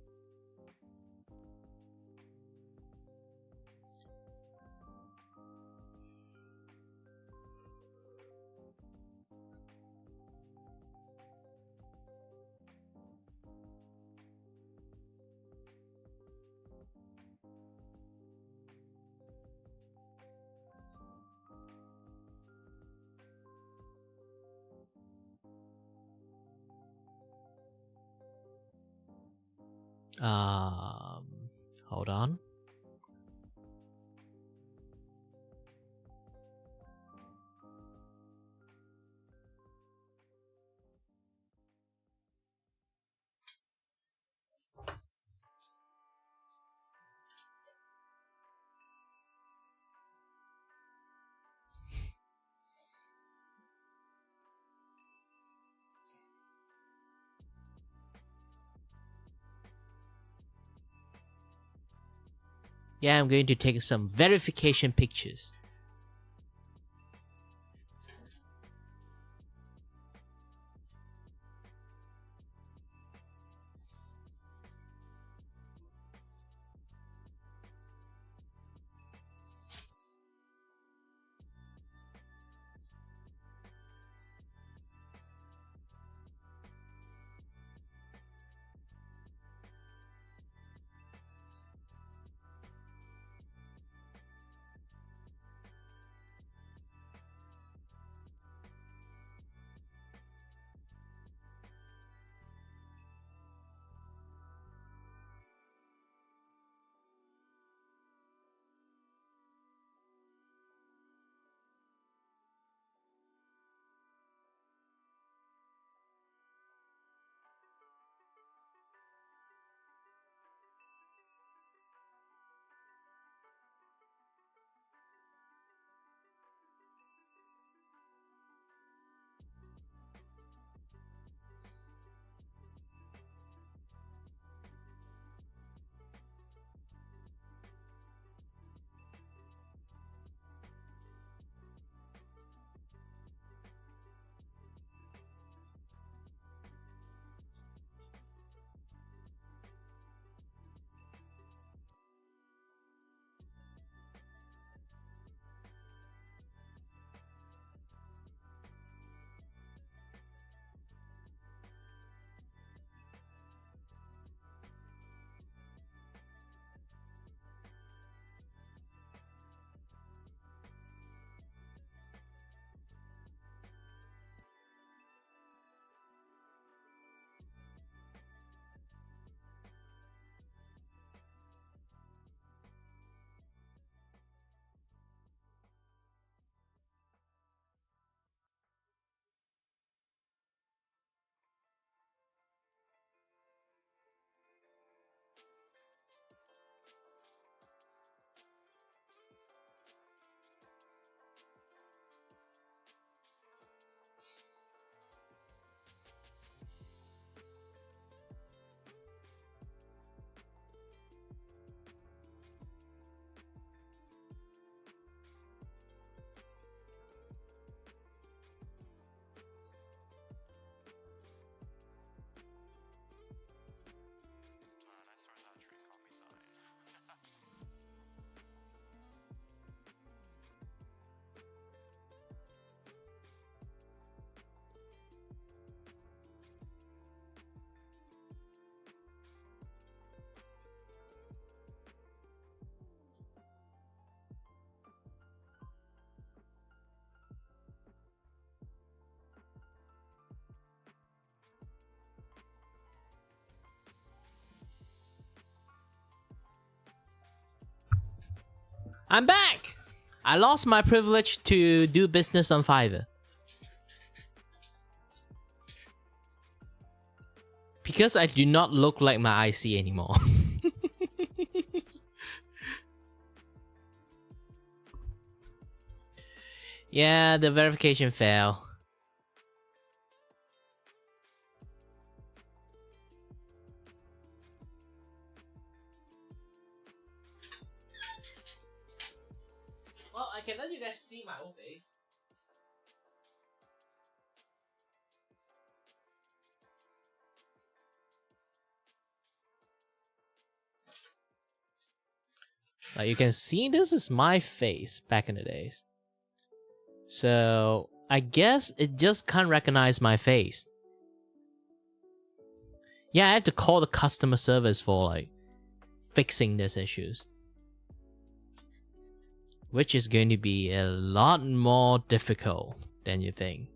Speaker 1: Hold on. Yeah, I'm going to take some verification pictures. I'm back! I lost my privilege to do business on Fiverr. Because I do not look like my IC anymore. Yeah, the verification failed. Well, I can let you guys see my own face. Like you can see, this is my face back in the days. So I guess it just can't recognize my face. Yeah, I have to call the customer service for like fixing these issues, which is going to be a lot more difficult than you think.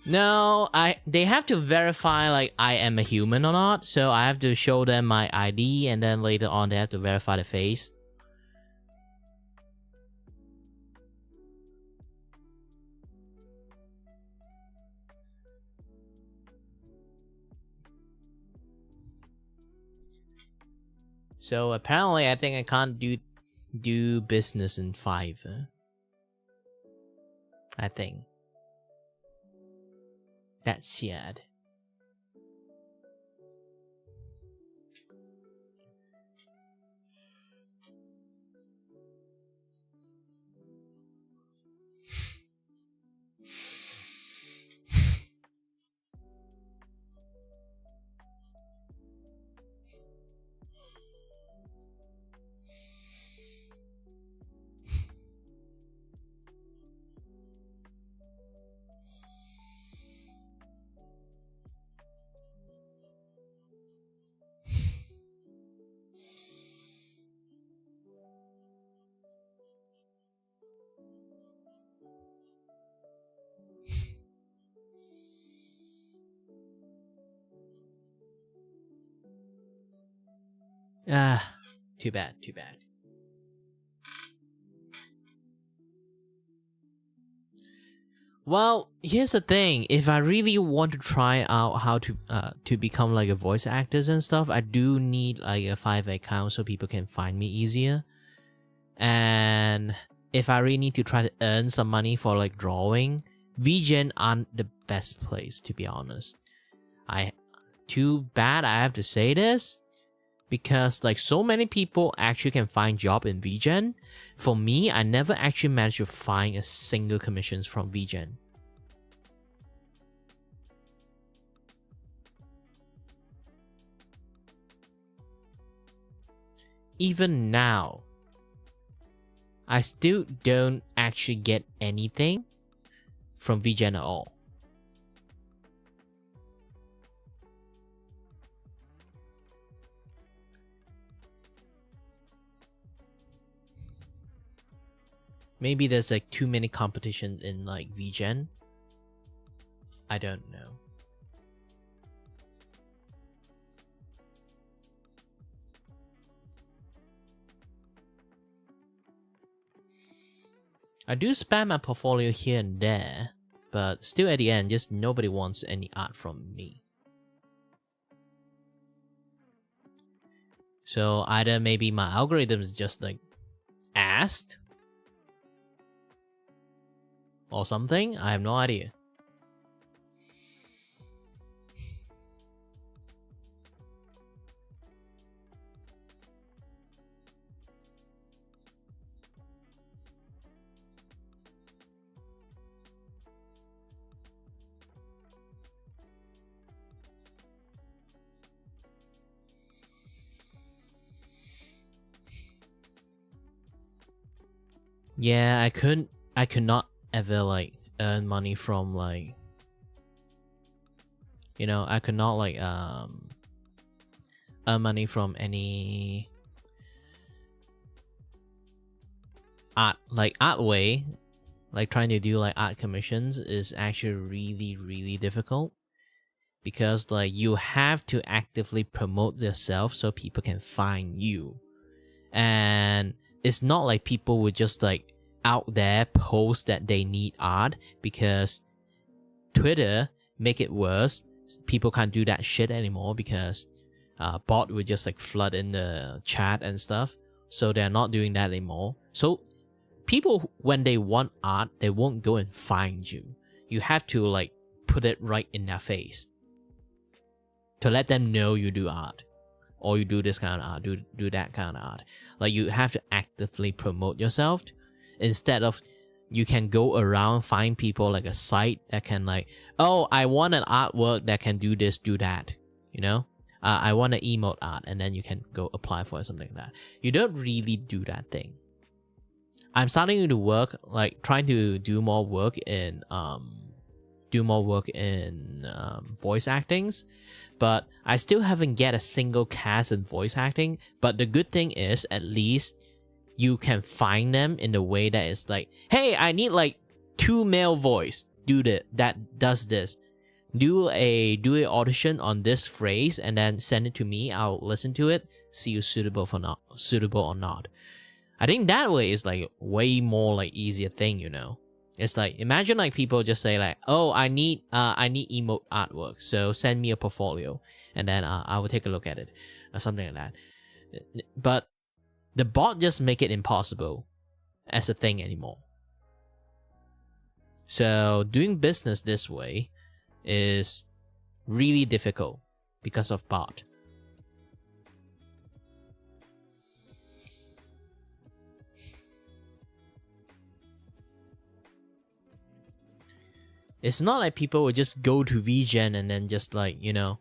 Speaker 1: No, they have to verify like I am a human or not, so I have to show them my ID and then later on they have to verify the face. So apparently I think I can't do business in Fiverr. I think. That's sad. Ah, too bad, too bad. Well, here's the thing. If I really want to try out how to become like a voice actors and stuff, I do need like a Fiverr account so people can find me easier. And if I really need to try to earn some money for like drawing, Vgen aren't the best place, to be honest. Too bad I have to say this, because like so many people actually can find job in Vgen. For me, I never actually managed to find a single commissions from Vgen. Even now, I still don't actually get anything from Vgen at all. Maybe there's like too many competition in like Vgen. I don't know. I do spam my portfolio here and there, but still at the end, just nobody wants any art from me. So either maybe my algorithm is just like asked or something. I have no idea. Yeah, I could not ever like earn money from like, you know, I could not like earn money from any art way like trying to do like art commissions is actually really difficult, because like you have to actively promote yourself so people can find you. And it's not like people would just like out there post that they need art, because Twitter make it worse. People can't do that shit anymore because bot would just like flood in the chat and stuff, so they're not doing that anymore. So people, when they want art, they won't go and find you. You have to like put it right in their face to let them know you do art, or you do this kind of art, do that kind of art. Like you have to actively promote yourself, instead of you can go around find people like a site that can like, oh, I want an artwork that can do this, do that, you know. I want an emote art, and then you can go apply for something like that. You don't really do that thing. I'm starting to work, like trying to do more work in voice actings, but I still haven't get a single cast in voice acting. But the good thing is, at least you can find them in the way that it's like, hey, I need like 2 male voice, do that does this. Do a audition on this phrase and then send it to me. I'll listen to it, see you suitable or not. I think that way is like way more like easier thing, you know. It's like, imagine like people just say like, oh, I need emote artwork, so send me a portfolio, and then I will take a look at it, or something like that. But the bot just make it impossible as a thing anymore. So doing business this way is really difficult because of bot. It's not like people would just go to Vgen and then just like, you know,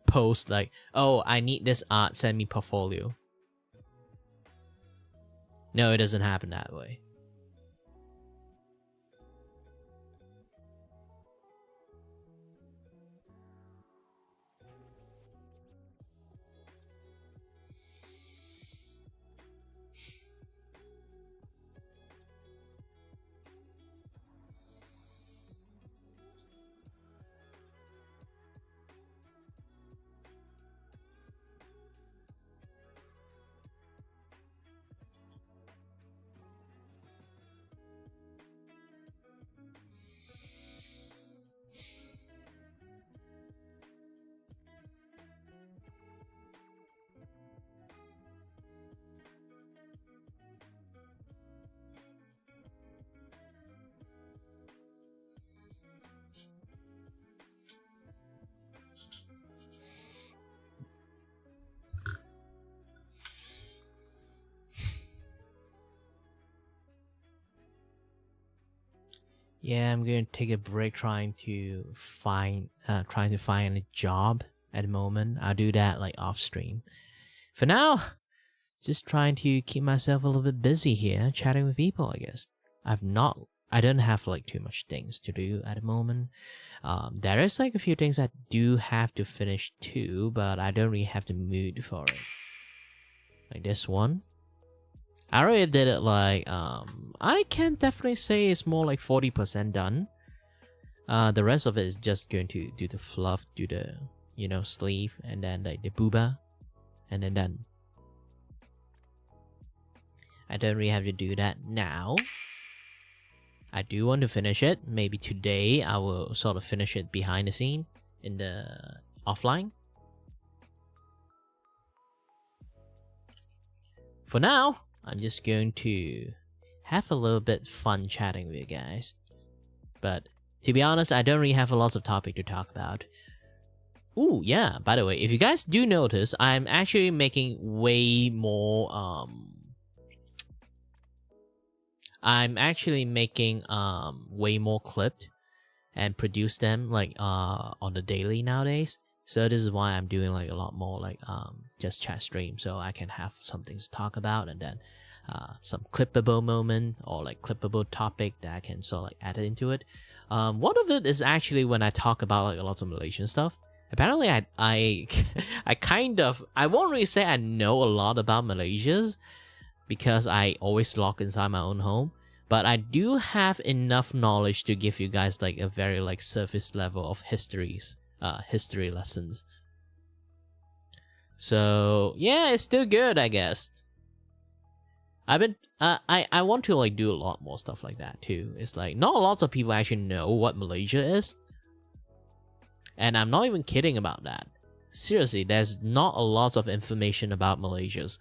Speaker 1: post like, oh, I need this art, send me portfolio. No, it doesn't happen that way. Yeah, I'm going to take a break trying to find a job at the moment. I'll do that like off stream. For now, just trying to keep myself a little bit busy here, chatting with people, I guess. I don't have like too much things to do at the moment. There is like a few things I do have to finish too, but I don't really have the mood for it. Like this one. I already did it like, I can definitely say it's more like 40% done. The rest of it is just going to do the fluff, do the, you know, sleeve, and then like the booba, and then done. I don't really have to do that now. I do want to finish it. Maybe today I will sort of finish it behind the scene in the offline. For now, I'm just going to have a little bit fun chatting with you guys. But to be honest, I don't really have a lot of topic to talk about. Ooh, yeah, by the way, if you guys do notice, I'm actually making way more, way more clipped and produce them like on the daily nowadays. So this is why I'm doing like a lot more like just chat stream, so I can have something to talk about, and then some clippable moment or like clippable topic that I can sort of like add into it. One of it is actually when I talk about like a lot of Malaysian stuff. Apparently I kind of, I won't really say I know a lot about Malaysia's, because I always lock inside my own home. but I do have enough knowledge to give you guys like a very like surface level of history lessons. So yeah, it's still good, I guess. I've been I want to like do a lot more stuff like that too. It's like not lots of people actually know what Malaysia is, and I'm not even kidding about that. Seriously, there's not a lot of information about Malaysia's.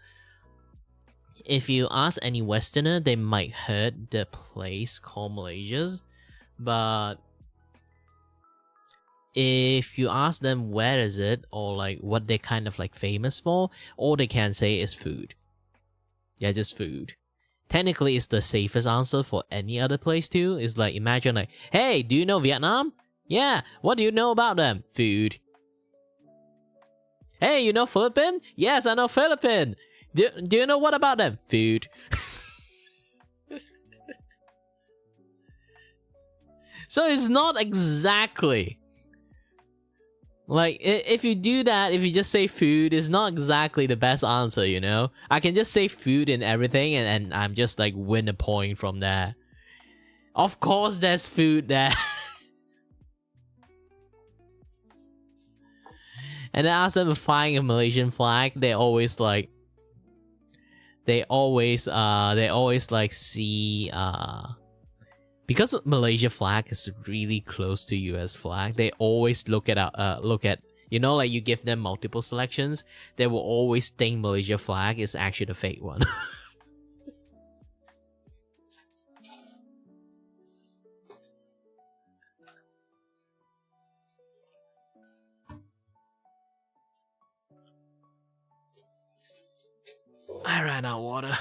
Speaker 1: If you ask any Westerner, they might heard the place called Malaysia's, but if you ask them where is it or like what they kind of like famous for, all they can say is food. Yeah, just food. Technically, it's the safest answer for any other place too. It's like, imagine like, hey, do you know Vietnam? Yeah, what do you know about them? Food. Hey, you know Philippines? Yes, I know Philippines. Do you know what about them? Food. So it's not exactly like, if you do that, if you just say food, it's not exactly the best answer, you know? I can just say food and everything, and I'm just like win a point from there. Of course there's food there. And then ask them flying a Malaysian flag, they always like see because Malaysia flag is really close to US flag, they always look at you know, like you give them multiple selections, they will always think Malaysia flag is actually the fake one. I ran out of water.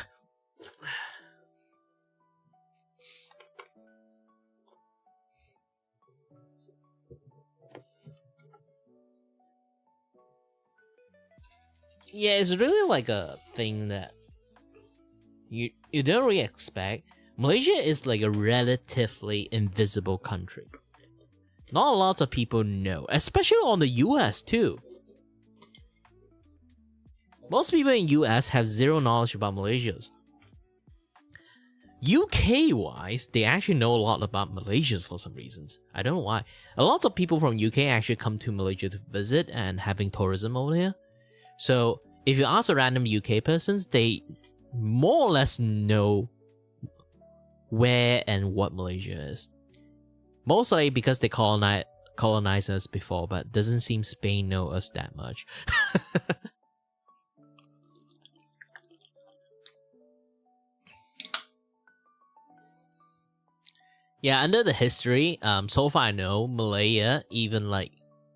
Speaker 1: Yeah, it's really like a thing that you don't really expect. Malaysia is like a relatively invisible country. Not a lot of people know, especially on the US too. Most people in US have zero knowledge about Malaysia's. UK wise, they actually know a lot about Malaysia for some reasons. I don't know why. A lot of people from UK actually come to Malaysia to visit and having tourism over here. So if you ask a random UK persons, they more or less know where and what Malaysia is. Mostly because they colonized us before, but doesn't seem Spain know us that much. Yeah, under the history, so far I know, Malaya, even like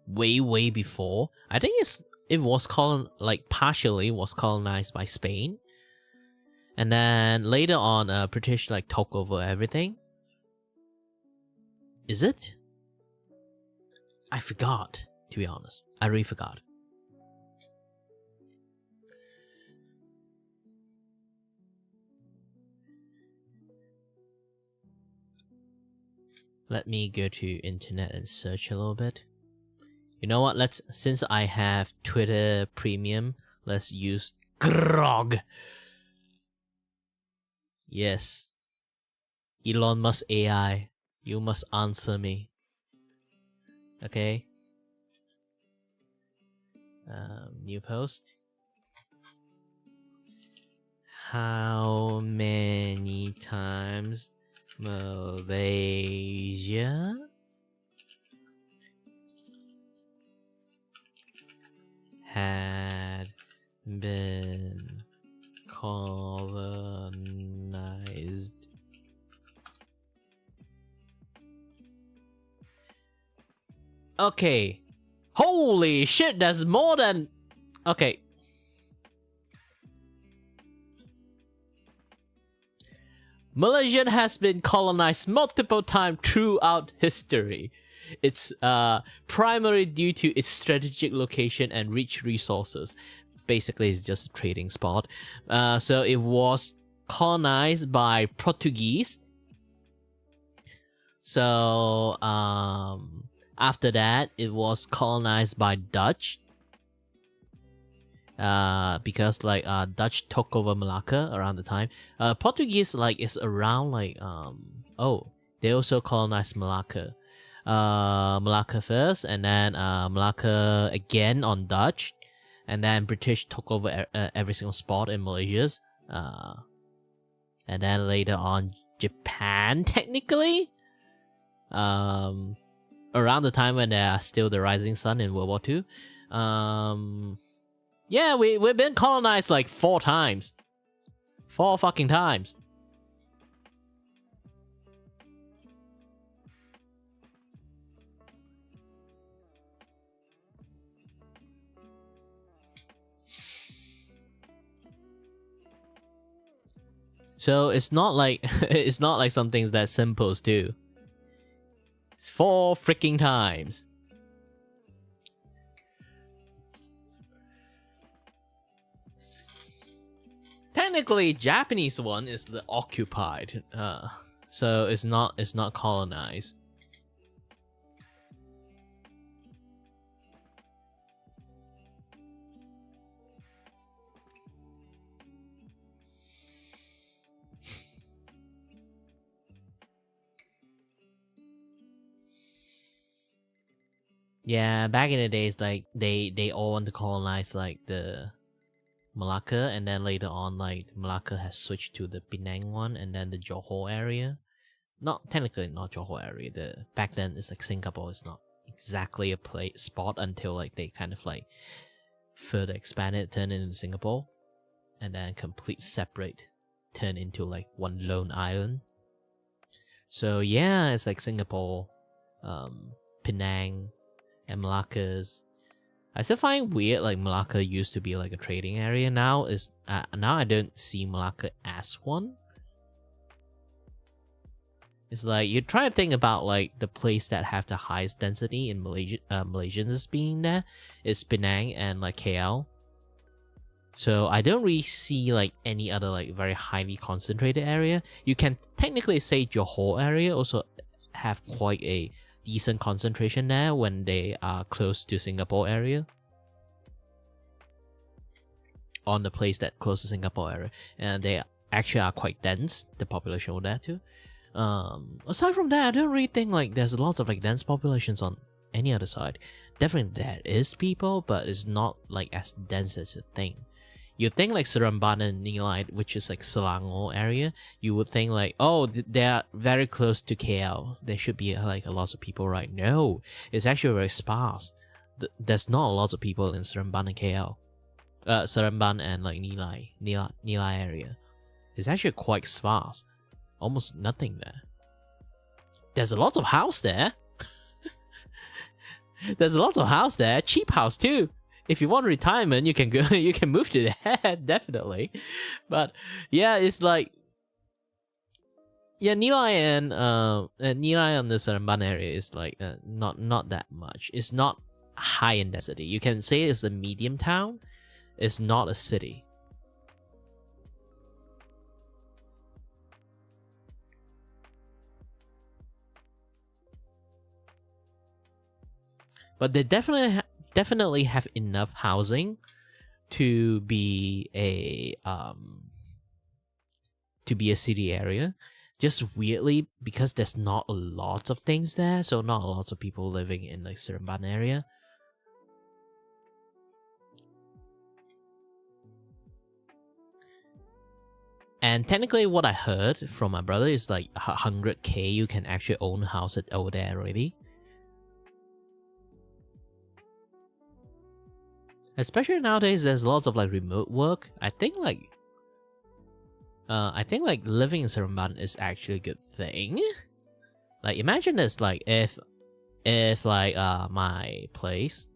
Speaker 1: way before, I think it was partially was colonized by Spain, and then later on, British like took over everything. Is it? I forgot, to be honest. I really forgot. Let me go to internet and search a little bit. You know what? Since I have Twitter Premium, let's use Grog. Yes. Elon Musk AI, you must answer me. Okay. New post. How many times Malaysia had been colonized? Okay. Holy shit, that's more than... Okay. Malaysia has been colonized multiple times throughout history. It's primarily due to its strategic location and rich resources. Basically, it's just a trading spot. So it was colonized by Portuguese. So after that, it was colonized by Dutch. because like Dutch took over Malacca around the time. Portuguese like is around like they also colonized Malacca. Malacca first, and then Malacca again on Dutch, and then British took over every single spot in Malaysia. And then later on Japan technically. Around the time when they are still the rising sun in World War II. Yeah, we've been colonized like 4 times. 4 fucking times. So it's not like it's not like some things that simples do. It's 4 freaking times. Technically, Japanese one is the occupied, so it's not colonized. Yeah, back in the days, like they all want to colonize like the Malacca, and then later on, like Malacca has switched to the Penang one, and then the Johor area. Not technically not Johor area. The back then it's like Singapore is not exactly a spot until like they kind of like further expanded, turned into Singapore, and then complete separate, turn into like one lone island. So yeah, it's like Singapore, Penang, and Malacca's. I still find weird like Malacca used to be like a trading area. Now I don't see Malacca as one. It's like you try to think about like the place that have the highest density in Malaysians being there is Penang and like KL. So I don't really see like any other like very highly concentrated area. You can technically say Johor area also have quite a decent concentration there when they are close to Singapore area. On the place that close to Singapore area, and they actually are quite dense, the population over there too. Aside from that, I don't really think like there's lots of like dense populations on any other side. Definitely there is people, but it's not like as dense as you think. You think like Seremban and Nilai, which is like Selangor area, you would think like, oh, they're very close to KL. There should be like a lot of people, right? No, it's actually very sparse. There's not a lot of people in Seremban and KL. Seremban and like Nilai area. It's actually quite sparse. Almost nothing there. There's a lot of house there. There's a lot of house there. Cheap house too. If you want retirement, you can go. You can move to there, definitely. But yeah, it's like Nilai and Nilai on the Seremban area is like not that much. It's not high in density. You can say it's a medium town. It's not a city. But they definitely have enough housing to be a city area. Just weirdly, because there's not a lot of things there, so not a lot of people living in like Seremban area. And technically what I heard from my brother is like 100k you can actually own a house over there already. Especially nowadays, there's lots of like remote work. I think like living in Seremban is actually a good thing. Like imagine this, like if like my place,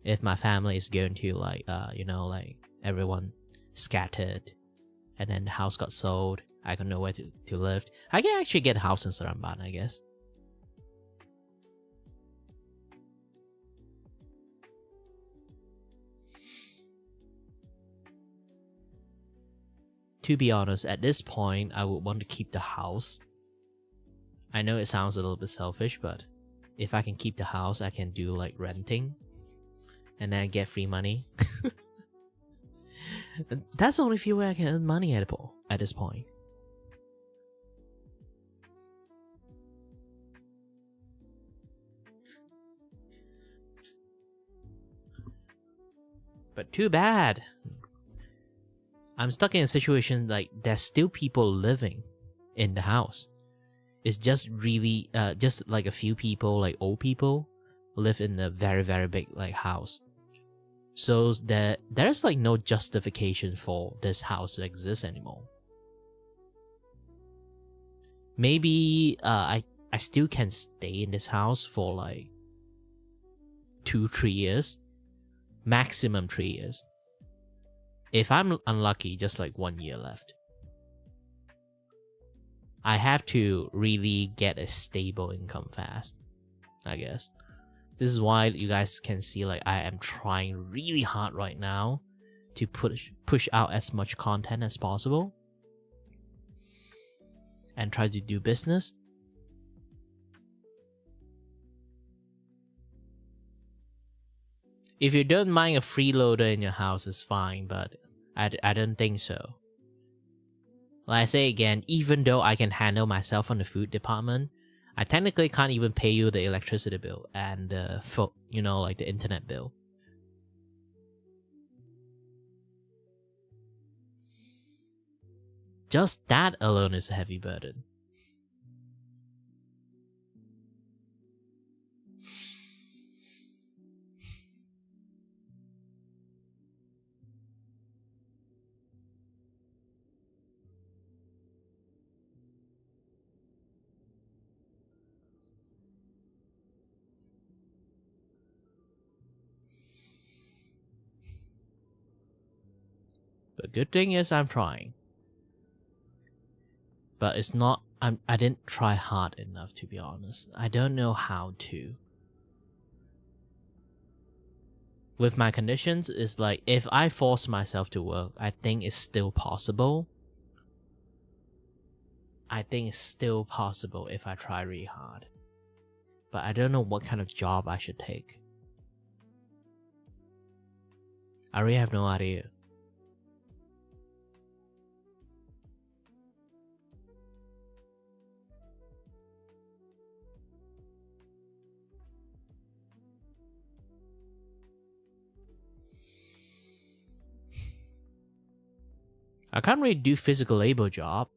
Speaker 1: if my family is going to like like everyone scattered, and then the house got sold, I got nowhere to live. I can actually get a house in Seremban, I guess. To be honest, at this point, I would want to keep the house. I know it sounds a little bit selfish, but if I can keep the house, I can do like renting and then get free money. That's the only way I can earn money at this point. But too bad. I'm stuck in a situation like there's still people living in the house. It's just really just like a few people, like old people, live in a very, very big like house. So there's like no justification for this house to exist anymore. Maybe I still can stay in this house for like 2-3 years, maximum 3 years. If I'm unlucky, just like 1 year left. I have to really get a stable income fast, I guess. This is why you guys can see like I am trying really hard right now to push out as much content as possible and try to do business. If you don't mind a freeloader in your house, it's fine, but I don't think so. Like I say again, even though I can handle myself on the food department, I technically can't even pay you the electricity bill and like the internet bill. Just that alone is a heavy burden. But good thing is I'm trying. But it's not, I didn't try hard enough, to be honest. I don't know how to. With my conditions, it's like if I force myself to work, I think it's still possible. I think it's still possible if I try really hard. But I don't know what kind of job I should take. I really have no idea. I can't really do physical labor job.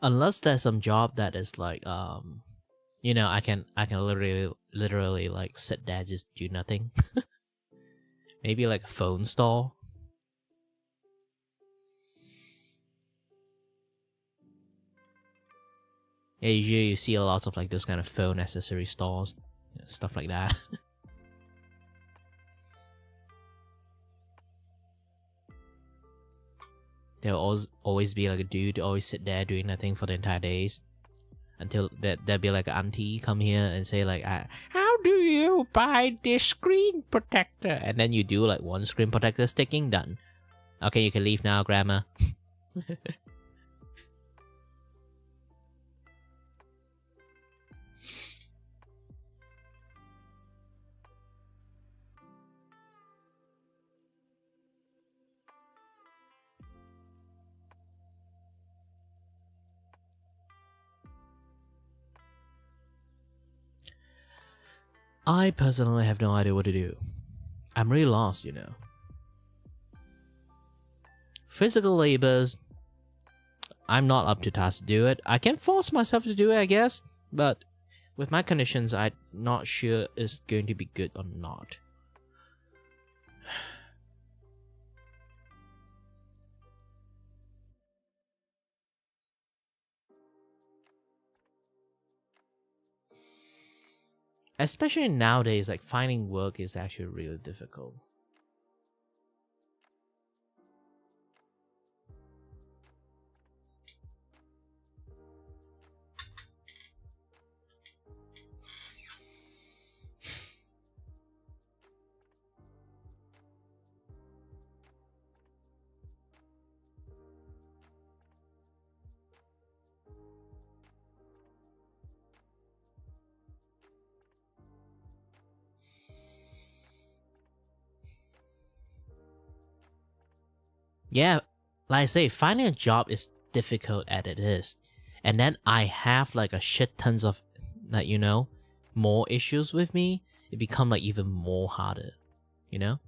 Speaker 1: Unless there's some job that is like I can literally like sit there just do nothing. Maybe like a phone store. Yeah, usually you see a lot of like those kind of phone accessory stores, stuff like that. There'll always be like a dude always sit there doing nothing for the entire days, until there'll be like an auntie come here and say like, how do you buy this screen protector? And then you do like one screen protector sticking, done. Okay, you can leave now, grandma. I personally have no idea what to do. I'm really lost, Physical labors, I'm not up to task to do it. I can force myself to do it, I guess, but with my conditions, I'm not sure it's going to be good or not. Especially nowadays, like finding work is actually really difficult. yeah, like I say, finding a job is difficult as it is. And then I have like a shit tons of like, more issues with me. It become like even more harder, you know?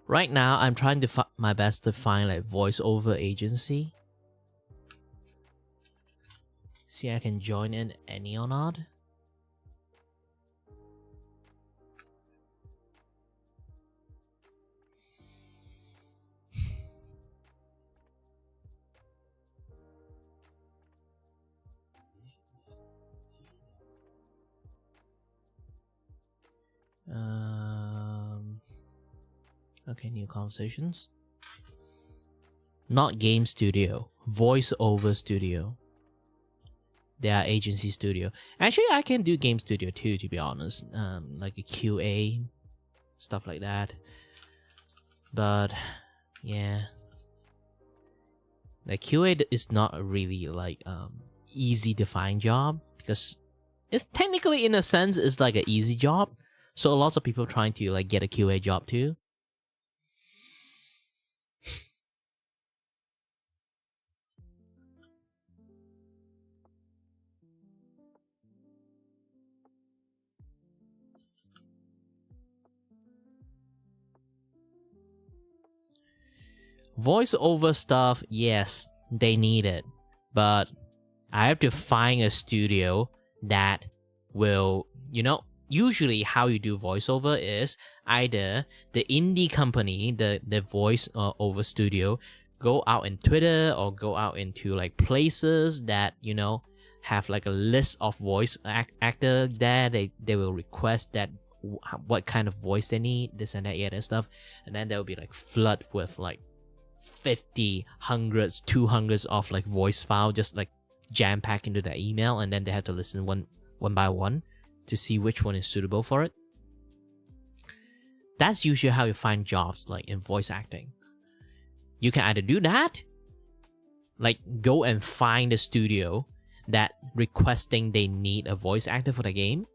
Speaker 1: Right now, I'm trying to my best to find like voiceover agency. See, I can join in any or not. Okay, new conversations. Not game studio, voiceover studio. They are agency studio. Actually, I can do game studio too, to be honest. Like a QA, stuff like that. But yeah, like QA is not a really like easy to find job, because it's technically in a sense it's like an easy job. So lots of people trying to like get a QA job too. Voiceover stuff, yes, they need it, but I have to find a studio that will, usually how you do voiceover is either the indie company, the voice over studio, go out in Twitter or go out into like places that, have like a list of voice actor there. They will request that what kind of voice they need, this and that, yeah, that stuff. And then there will be like flood with like 50, hundreds, 200s of like voice file just like jam packed into their email, and then they have to listen one by one to see which one is suitable for it. That's usually how you find jobs like in voice acting. You can either do that, like go and find a studio that requesting they need a voice actor for the game,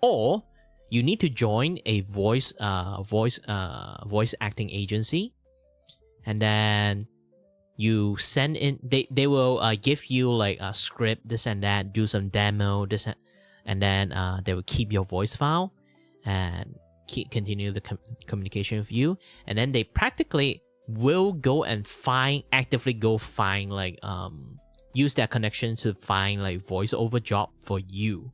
Speaker 1: or you need to join a voice acting agency, and then you send in, they will give you like a script, this and that, do some demo, this and then they will keep your voice file and continue the communication with you, and then they practically will go and actively go find like use that connection to find like voiceover job for you.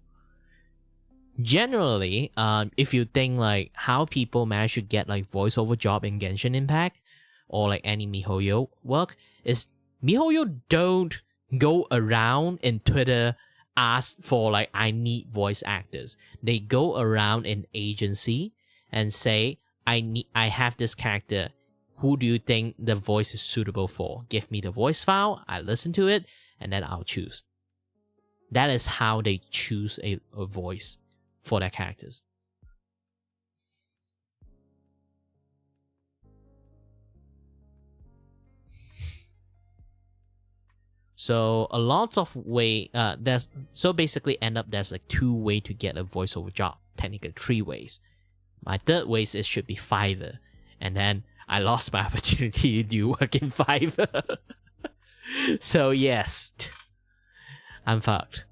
Speaker 1: Generally, if you think like how people manage to get like voiceover job in Genshin Impact or like any MiHoYo work, is MiHoYo don't go around in Twitter ask for like I need voice actors. They go around in agency and say I have this character. Who do you think the voice is suitable for? Give me the voice file, I listen to it, and then I'll choose. That is how they choose a voice for their characters. So a lot of basically there's like 2 ways to get a voiceover job. Technically 3 ways. My third way is it should be Fiverr, and then I lost my opportunity to do work in Fiverr. So yes, I'm fucked.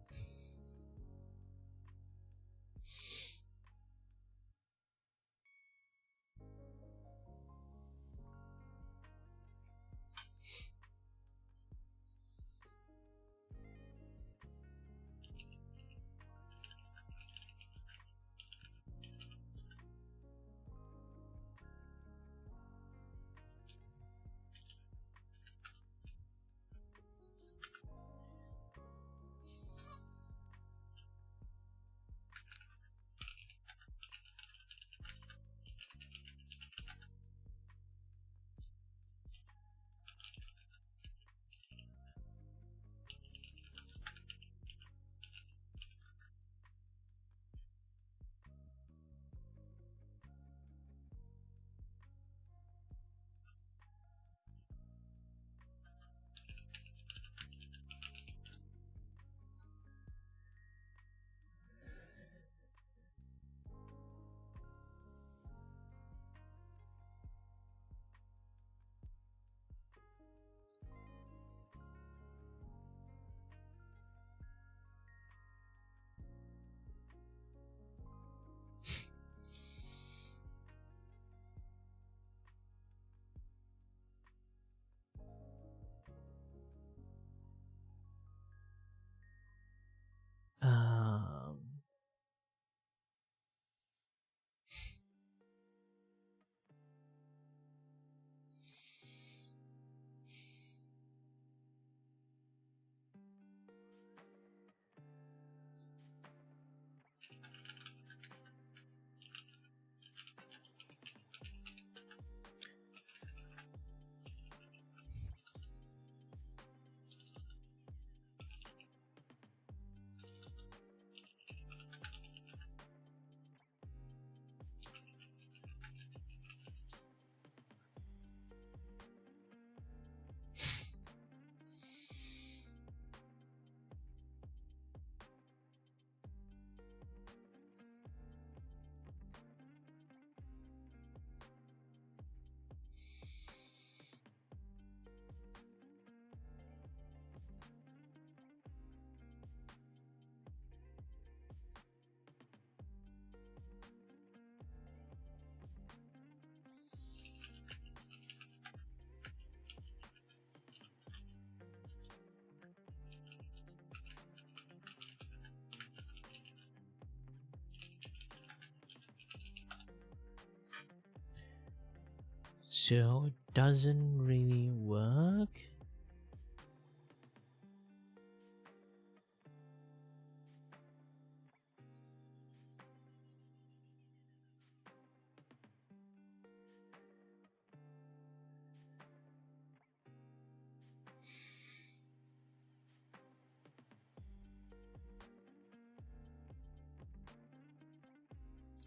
Speaker 1: So it doesn't really work.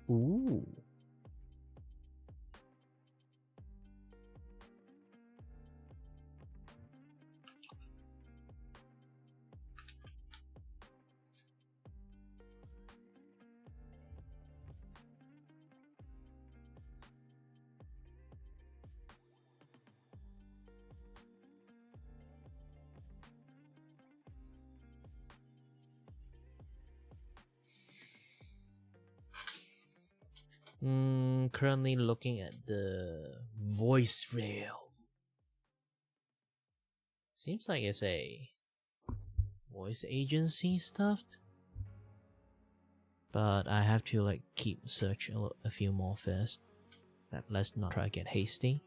Speaker 1: Ooh. Currently looking at the voice rail. Seems like it's a voice agency stuff, but I have to like keep search a few more first. Let's not try to get hasty.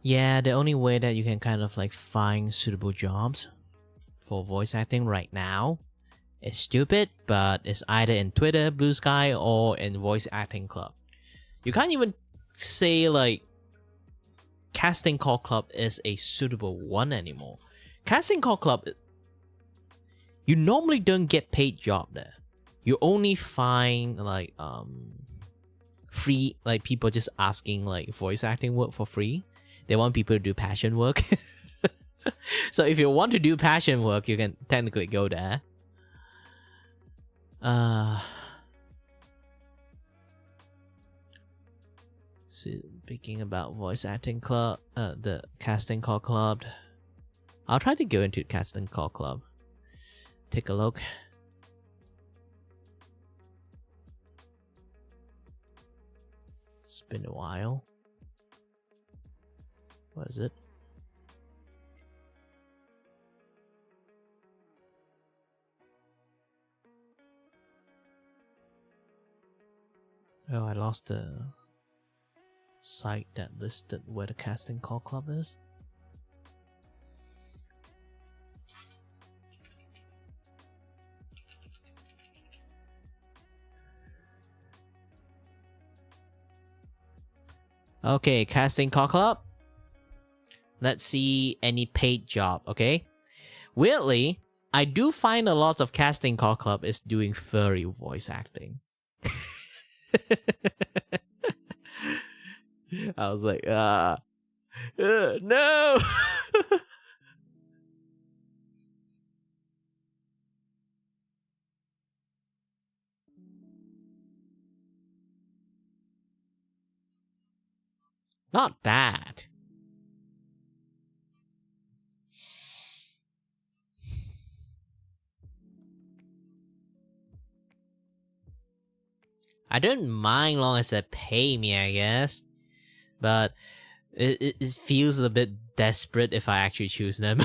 Speaker 1: Yeah, the only way that you can kind of like find suitable jobs for voice acting right now is stupid, but it's either in Twitter, Blue Sky, or in voice acting club. You can't even say like casting call club is a suitable one anymore. Casting call club, you normally don't get paid job there. You only find like free, like people just asking like voice acting work for free. They want people to do passion work. So if you want to do passion work, you can technically go there. Speaking about voice acting club, the casting call club. I'll try to go into casting call club. Take a look. It's been a while. What is it? Oh, I lost the site that listed where the casting call club is. Okay, casting call club. Let's see any paid job, okay? Weirdly, I do find a lot of casting call club is doing furry voice acting. I was like, no. Not that. I don't mind long as they pay me, I guess. But it feels a bit desperate if I actually choose them.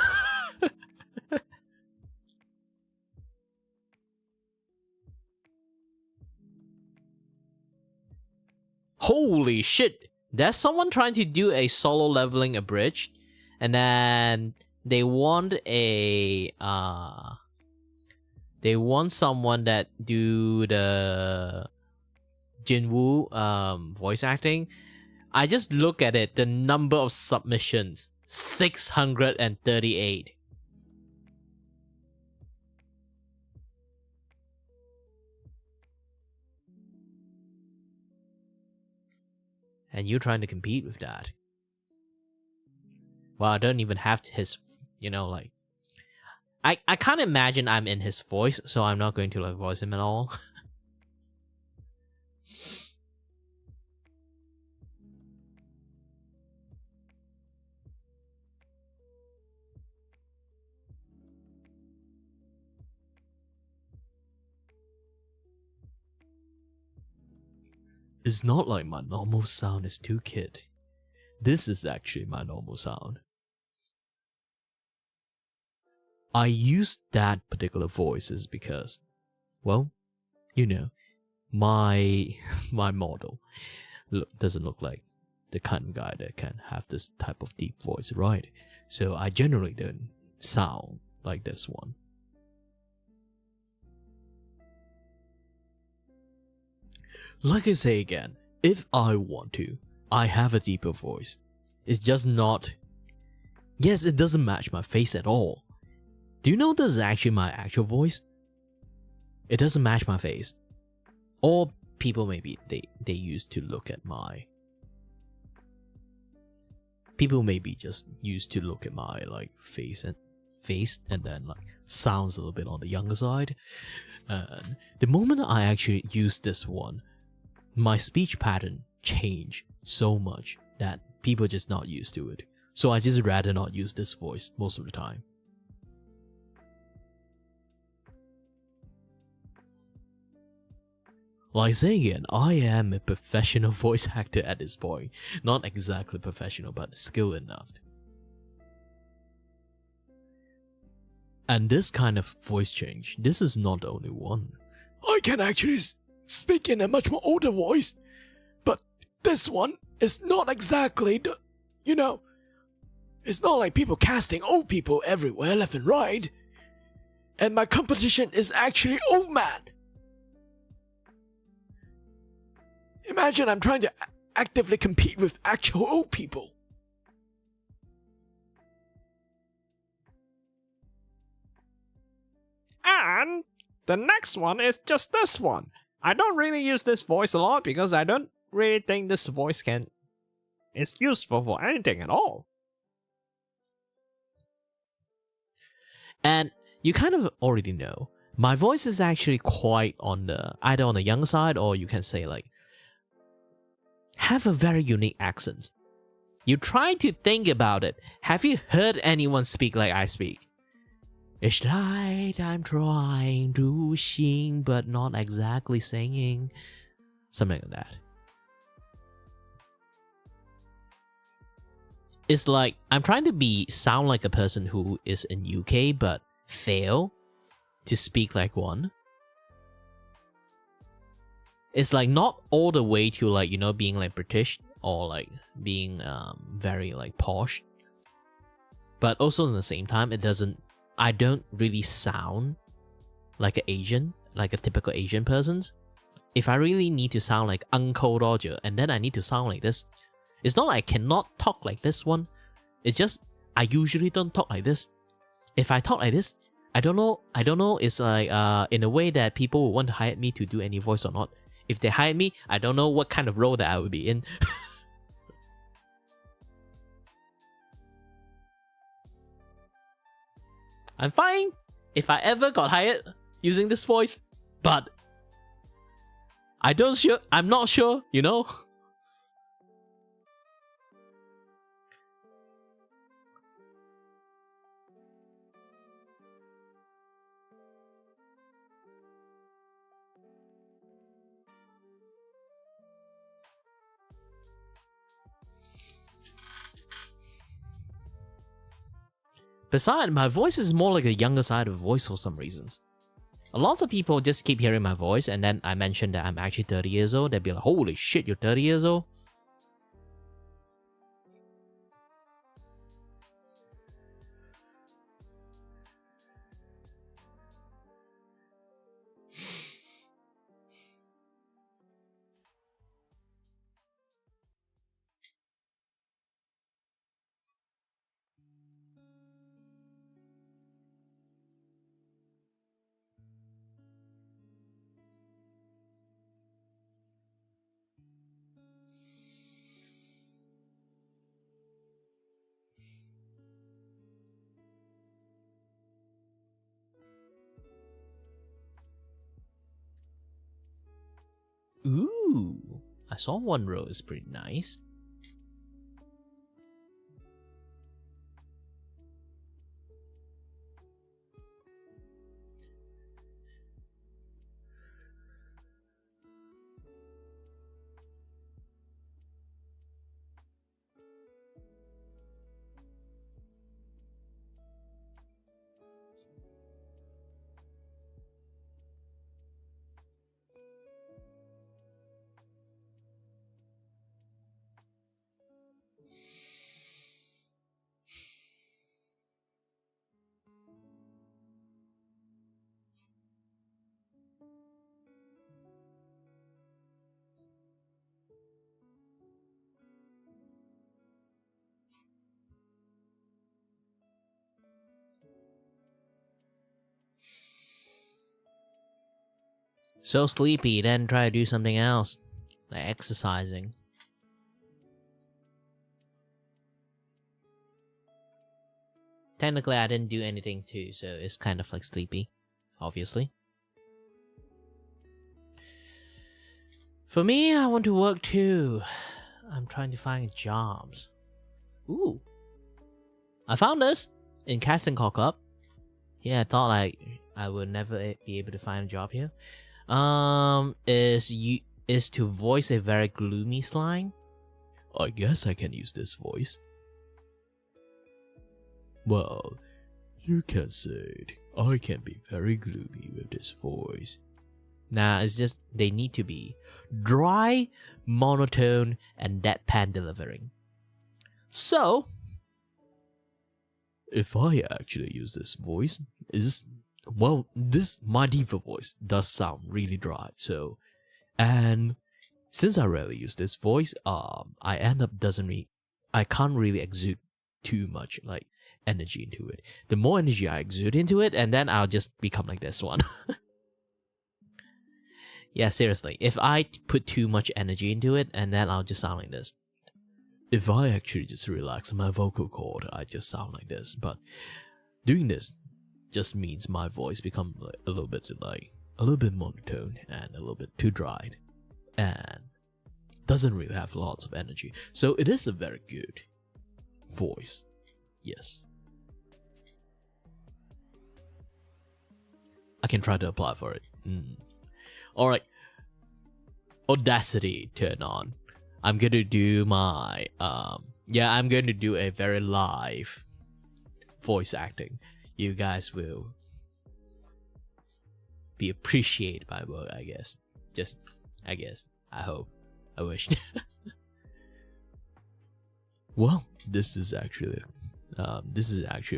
Speaker 1: Holy shit! There's someone trying to do a solo leveling abridged, and then they want someone that do the Jinwoo voice acting. I just look at it, the number of submissions, 638. And you trying to compete with that. Well, I don't even have his, like... I can't imagine I'm in his voice, so I'm not going to like voice him at all. It's not like my normal sound is too kid. This is actually my normal sound. I use that particular voice is because, well, my model doesn't look like the kind of guy that can have this type of deep voice, right? So I generally don't sound like this one. Like I say again, if I want to, I have a deeper voice. It's just not... Yes, it doesn't match my face at all. Do you know this is actually my actual voice? It doesn't match my face. Or people maybe they used to look at my... People maybe just used to look at my like face and then like sounds a little bit on the younger side. And the moment I actually use this one, my speech pattern changed so much that people are just not used to it. So I just rather not use this voice most of the time. Like saying again, I am a professional voice actor at this point. Not exactly professional, but skilled enough. And this kind of voice change, this is not the only one. I can actually speak in a much more older voice, but this one is not exactly the, it's not like people casting old people everywhere left and right. And my competition is actually old man. Imagine I'm trying to actively compete with actual old people.
Speaker 2: And the next one is just this one. I don't really use this voice a lot because I don't really think this voice is useful for anything at all.
Speaker 1: And you kind of already know, my voice is actually quite either on the young side, or you can say like, have a very unique accent. You try to think about it. Have you heard anyone speak like I speak? It's like I'm trying to sing, but not exactly singing. Something like that. It's like I'm trying to sound like a person who is in UK, but fail to speak like one. It's like not all the way to like, being like British or like being very like posh. But also at the same time, I don't really sound like an Asian, like a typical Asian person. If I really need to sound like Uncle Roger, and then I need to sound like this, it's not like I cannot talk like this one. It's just I usually don't talk like this. If I talk like this, I don't know. It's like in a way that people will want to hire me to do any voice or not. If they hire me, I don't know what kind of role that I would be in. I'm fine if I ever got hired using this voice, but I'm not sure, Besides, my voice is more like a younger side of voice for some reasons. A lot of people just keep hearing my voice, and then I mention that I'm actually 30 years old. They'd be like, holy shit, you're 30 years old? Ooh, I saw one row is pretty nice. So sleepy, then try to do something else, like exercising. Technically, I didn't do anything too, so it's kind of like sleepy, obviously. For me, I want to work too. I'm trying to find jobs. Ooh. I found this in Casting Call Club. Yeah, I thought like I would never be able to find a job here. Is to voice a very gloomy slime. I guess I can use this voice. Well, you can say it. I can be very gloomy with this voice. Nah, it's just they need to be dry, monotone, and deadpan delivering. So, if I actually use this voice, my default voice does sound really dry. So, and since I rarely use this voice, I end up I can't really exude too much like energy into it. The more energy I exude into it, and then I'll just become like this one. Yeah, seriously. If I put too much energy into it, and then I'll just sound like this. If I actually just relax my vocal cord, I just sound like this. But doing this just means my voice become like a little bit monotone and a little bit too dried, and doesn't really have lots of energy. So it is a very good voice. Yes. I can try to apply for it. Alright. Audacity turn on. I'm gonna do my I'm going to do a very live voice acting. You guys will be appreciated by work, I guess. I hope. I wish. Well, this is actually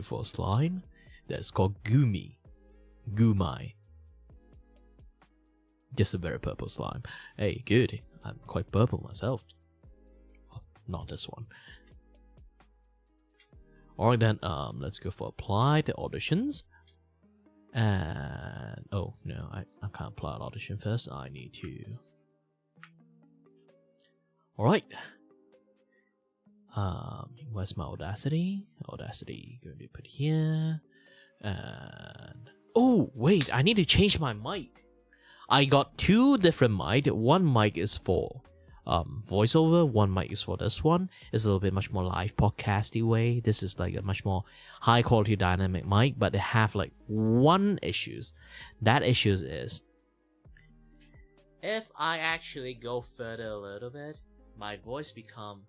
Speaker 1: for slime that's called Gumai. Just a very purple slime. Hey, good. I'm quite purple myself. Well, not this one. Alright then, let's go for apply the auditions. And oh no, I can't apply an audition first. I need to. Alright. Where's my Audacity? Audacity going to put here. And oh wait, I need to change my mic. I got two different mic. One mic is for voiceover. One mic is for this one. It's a little bit much more live podcasty way. This is like a much more high quality dynamic mic, but they have like one issues. That issues is if I actually go further a little bit, my voice become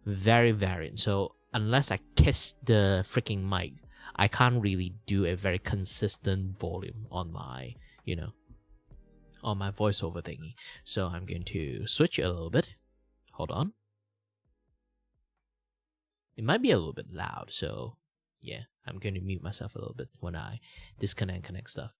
Speaker 1: very variant. So unless I kiss the freaking mic, I can't really do a very consistent volume on my, on my voiceover thingy. So I'm going to switch a little bit. Hold on. It might be a little bit loud, so yeah, I'm going to mute myself a little bit when I disconnect and connect stuff.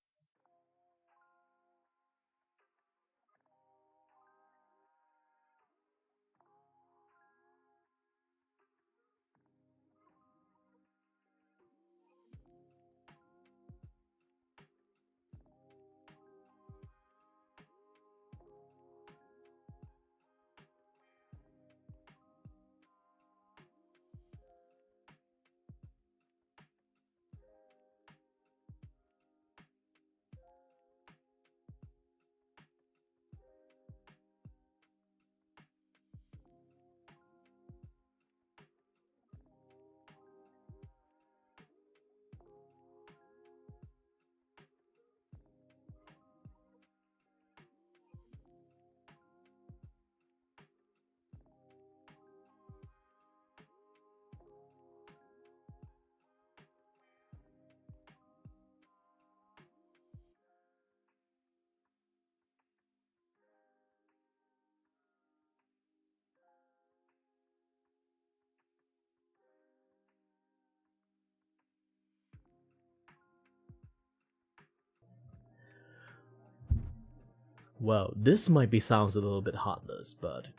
Speaker 1: Well, this might be sounds a little bit heartless, but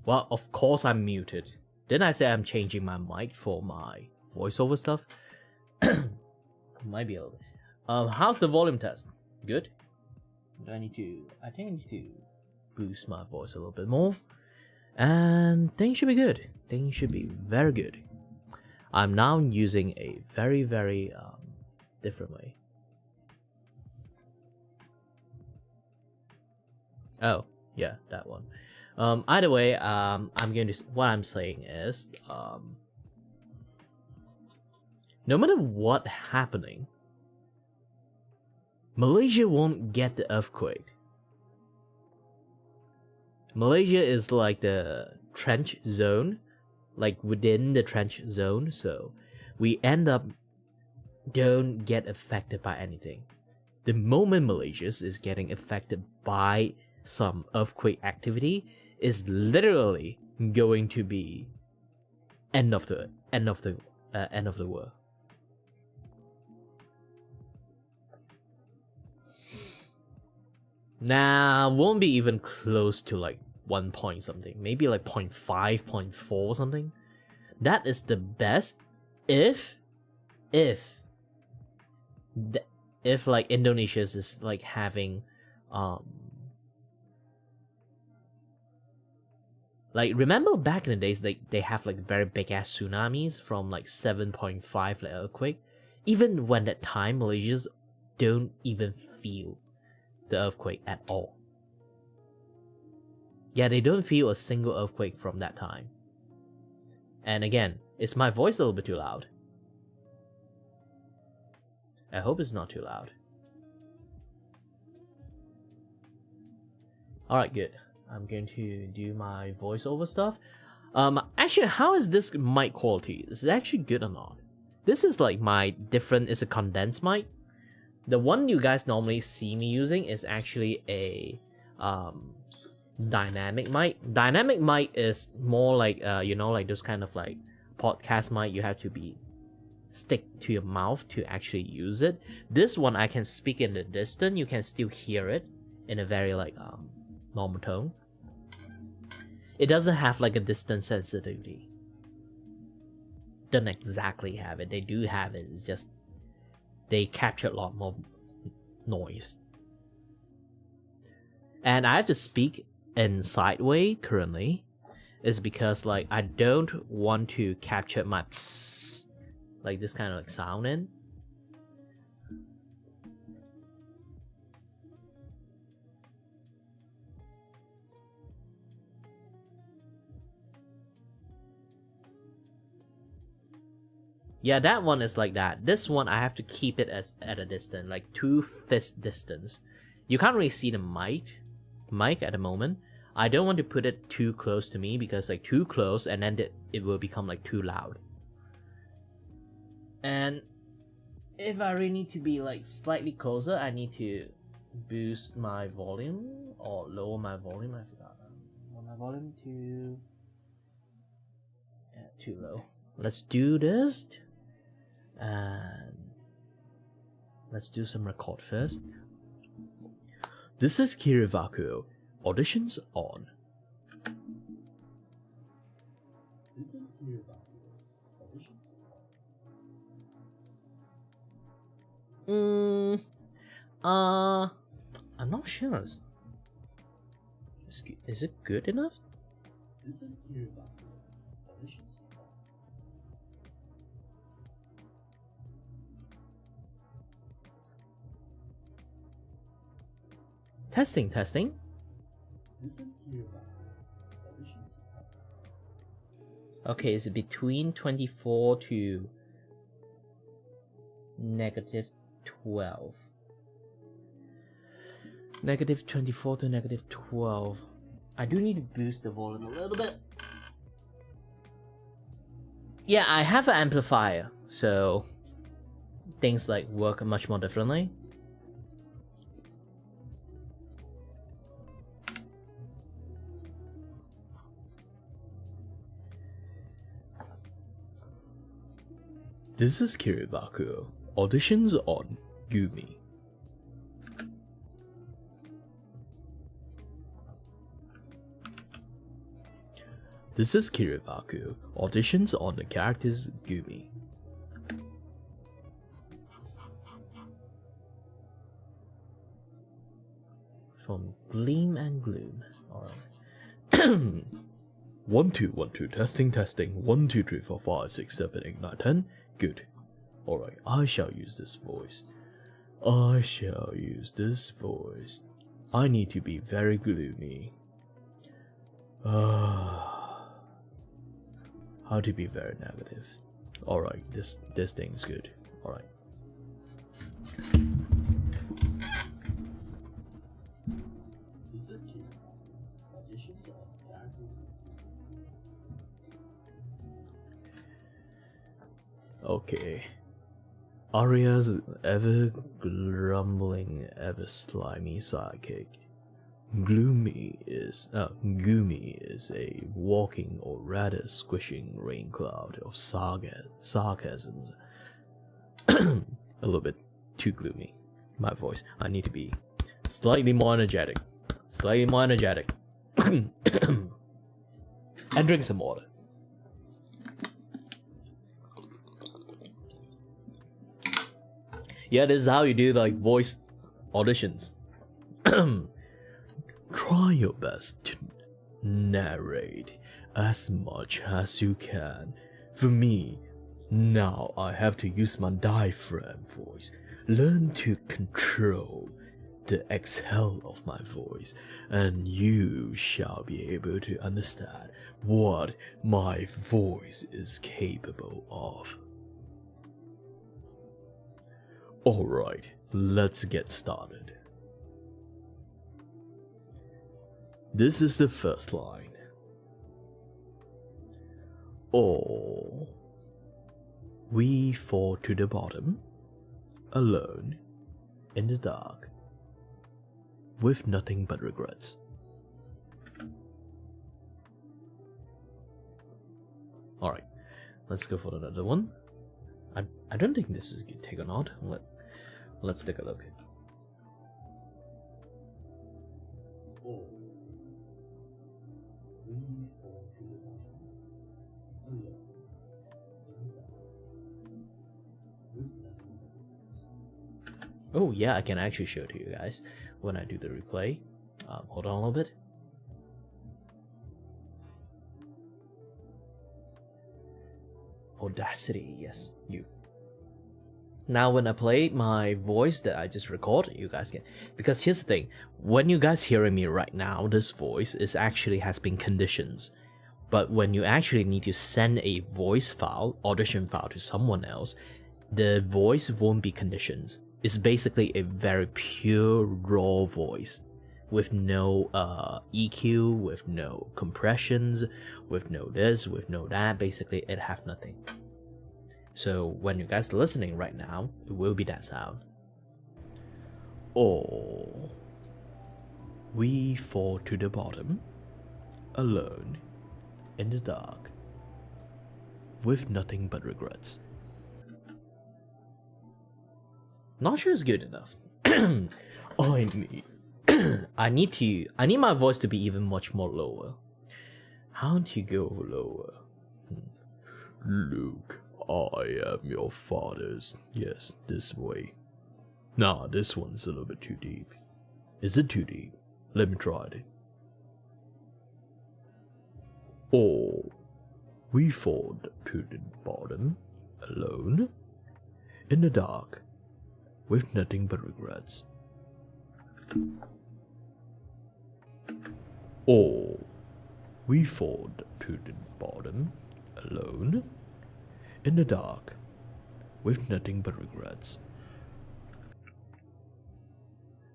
Speaker 1: well, of course I'm muted. Didn't I say I'm changing my mic for my voiceover stuff? Might be a little bit. How's the volume test? Good? I think I need to boost my voice a little bit more. And things should be good. Things should be very good. I'm now using a very, very different way. Oh, yeah, that one. Either way, what I'm saying is, no matter what happening, Malaysia won't get the earthquake. Malaysia is like the trench zone, like within the trench zone, so we end up don't get affected by anything. The moment Malaysia is getting affected by some earthquake activity is literally going to be end of the world. Nah, won't be even close to like 1 point something, maybe like 0.5, 0.4 something. That is the best if like Indonesia is like having like, remember back in the days, they have like very big ass tsunamis from like 7.5 like earthquake. Even when that time, Malaysians don't even feel the earthquake at all. Yeah, they don't feel a single earthquake from that time. And again, is my voice a little bit too loud? I hope it's not too loud. Alright, good. I'm going to do my voiceover stuff. Actually, how is this mic quality? Is it actually good or not? This is like my different, it's a condensed mic. The one you guys normally see me using is actually a dynamic mic. Dynamic mic is more like, like those kind of like podcast mic you have to be stick to your mouth to actually use it. This one I can speak in the distance, you can still hear it in a very like normal tone. It doesn't have like a distance sensitivity. Doesn't exactly have it. They do have it. It's just they capture a lot more noise. And I have to speak in sideway currently, is because like I don't want to capture my psst, like this kind of like sound in. Yeah, that one is like that. This one, I have to keep it at a distance, like 2 fist distance. You can't really see the mic at the moment. I don't want to put it too close to me because like too close and then it will become like too loud. And if I really need to be like slightly closer, I need to boost my volume or lower my volume. I forgot. Lower my volume to too low. Let's do this, and let's do some record first. This is Kirivaku. Auditions on. This is Kirivaku. Auditions on. I'm not sure. Is it good enough? This is Kirivaku. Auditions on. Testing. This is Kirivaku. Auditions on. Okay, is it between 24 to -12? -24 to -12. I do need to boost the volume a little bit. Yeah, I have an amplifier, so things like work much more differently. This is Kirivaku. Auditions on Gumi. This is Kirivaku. Auditions on the characters Gumi. From Gleam and Gloom. Alright. 1 2 1 2 testing 1 2 3 4 5 6 7 8 9 10. Good. Alright, I shall use this voice. I need to be very gloomy. How to be very negative. Alright, this thing is good. Alright. This is key. Auditions on characters. Okay. Arya's ever grumbling, ever slimy sidekick. Gumi is a walking or rather squishing rain cloud of sarcasm. A little bit too gloomy. My voice. I need to be slightly more energetic. And drink some water. Yeah, this is how you do like voice auditions. Try your best to narrate as much as you can. For me, now I have to use my diaphragm voice. Learn to control the exhale of my voice, and you shall be able to understand what my voice is capable of. Alright, let's get started. This is the first line. Or we fall to the bottom, alone, in the dark, with nothing but regrets. Alright, let's go for another one. I don't think this is a good take or not. Let's take a look. Oh. Oh yeah, I can actually show it to you guys when I do the replay. Hold on a little bit. Audacity, yes, you. Now when I play my voice that I just recorded, you guys can, because here's the thing, when you guys hearing me right now, this voice is actually has been conditioned. But when you actually need to send a voice file, audition file to someone else, the voice won't be conditioned. It's basically a very pure raw voice. with no EQ, with no compressions, with no this, with no that. Basically, it have nothing. So when you guys are listening right now, it will be that sound. Or we fall to the bottom, alone, in the dark, with nothing but regrets. Not sure it's good enough. I need my voice to be even much more lower. How do you go lower? Luke, I am your father's. Yes, this way. Nah, this one's a little bit too deep. Is it too deep? Let me try it. Or we fall to the bottom, alone, in the dark, with nothing but regrets. Or we fall to the bottom, alone, in the dark, with nothing but regrets.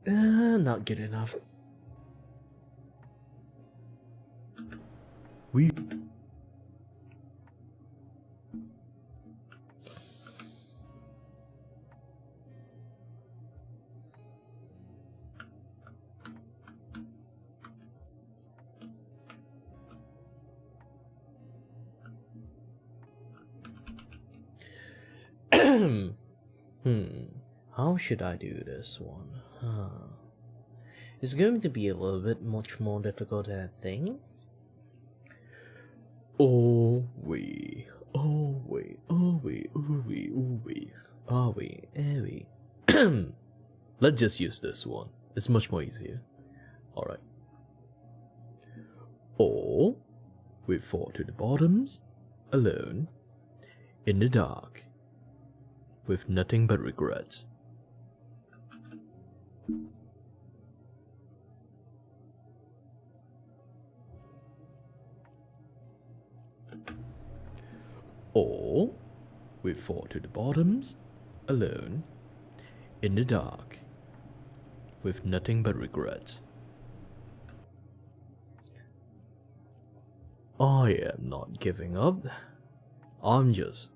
Speaker 1: Not good enough. We How should I do this one? It's going to be a little bit much more difficult than I think. Are we? Let's just use this one. It's much more easier. Alright. Or we fall to the bottoms, alone, in the dark, with nothing but regrets. Or we fall to the bottoms, alone, in the dark, with nothing but regrets. I am not giving up. I'm just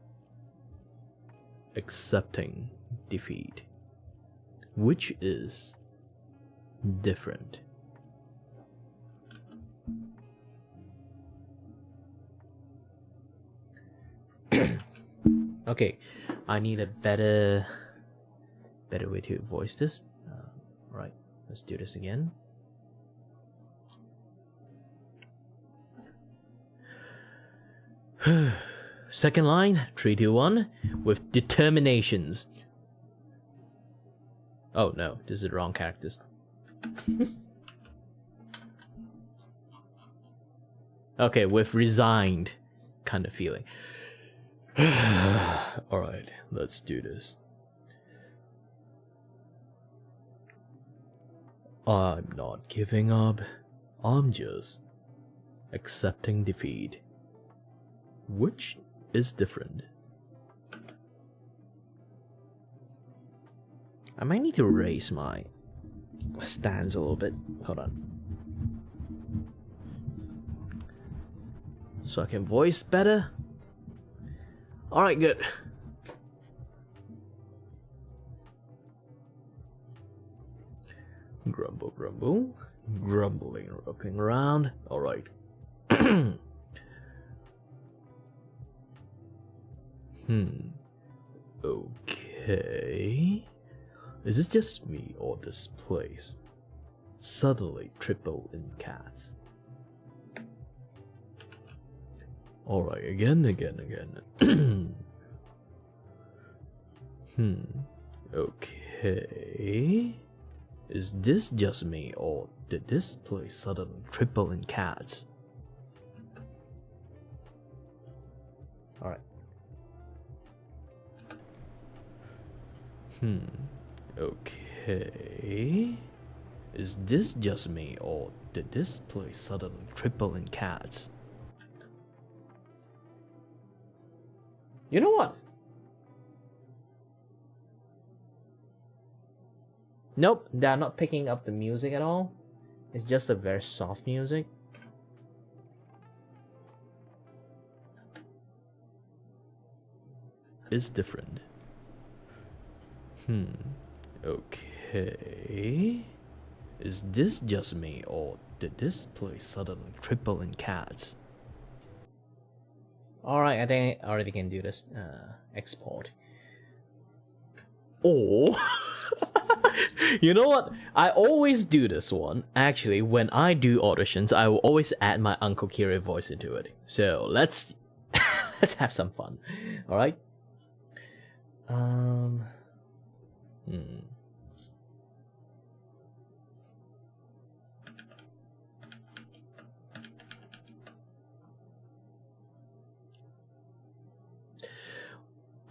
Speaker 1: accepting defeat, which is different. Okay, I need a better way to voice this. Right, let's do this again. Second line, 3, 2, 1, with determinations. Oh no, this is the wrong characters. Okay, with resigned kind of feeling. Alright, let's do this. I'm not giving up. I'm just accepting defeat, which is different. I might need to raise my stance a little bit. Hold on. So I can voice better. Alright, good. Grumble, grumble. Grumbling, rocking around. Alright. Okay. Is this just me or this place suddenly triple in cats? Alright, again. Okay. Is this just me or did this place suddenly triple in cats? Alright. Okay. Is this just me or did this place suddenly triple in cats? You know what? Nope, they're not picking up the music at all. It's just a very soft music. It's different. Okay. Is this just me, or did this place suddenly triple in cats? Alright, I think I already can do this. Export. Or you know what? I always do this one. Actually, when I do auditions, I will always add my Uncle Kira voice into it. So let's let's have some fun. Alright?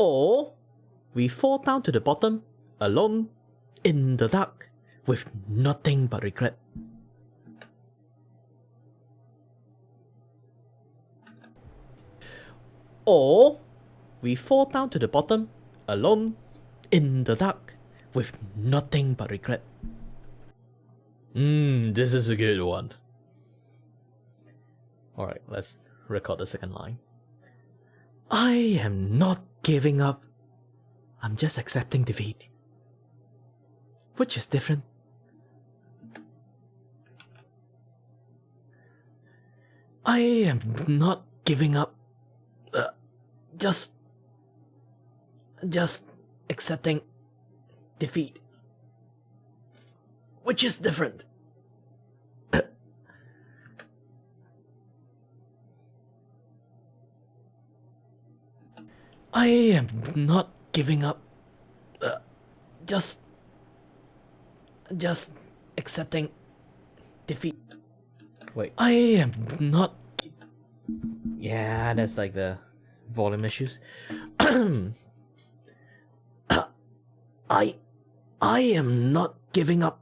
Speaker 1: Or we fall down to the bottom, alone, in the dark, with nothing but regret. Or we fall down to the bottom, alone, in the dark, with nothing but regret. This is a good one. Alright, let's record the second line. I am not giving up. I'm just accepting defeat. Which is different. I am not giving up. Just accepting defeat. Which is different. I am not giving up. Just accepting defeat. Wait, I am not. Yeah, that's like the volume issues. I am not giving up.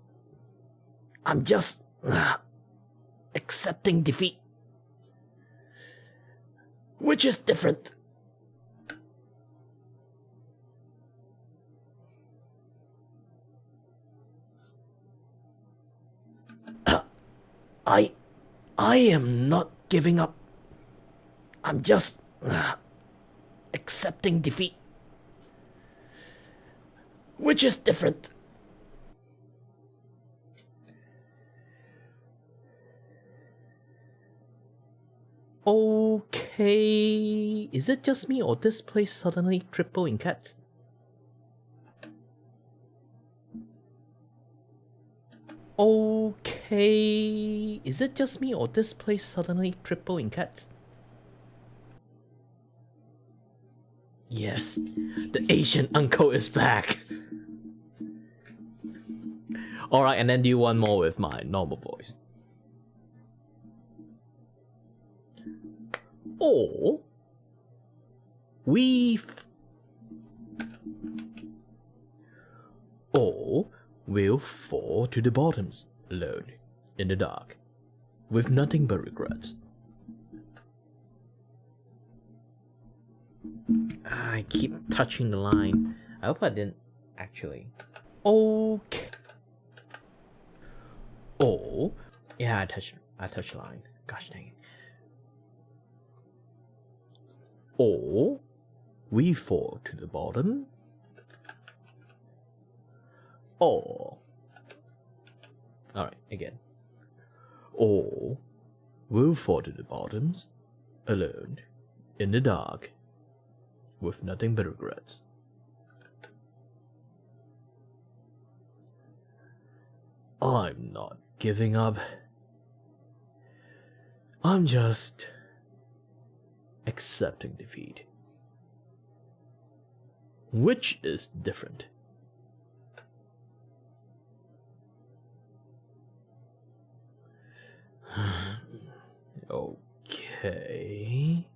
Speaker 1: I'm just accepting defeat. Which is different. I am not giving up. I'm just accepting defeat. Which is different. Okay, is it just me or this place suddenly triple in cats? Okay, is it just me or this place suddenly triple in cats? Yes, the Asian uncle is back. Alright, and then do one more with my normal voice. Or we'll fall to the bottoms, alone, in the dark, with nothing but regrets. I keep touching the line. I hope I didn't actually. Okay. Oh, yeah, I touched the line. Gosh dang it. Or we fall to the bottom. Or, alright, again. Or we'll fall to the bottoms, alone, in the dark, with nothing but regrets. I'm not giving up. I'm just accepting defeat. Which is different. Okay.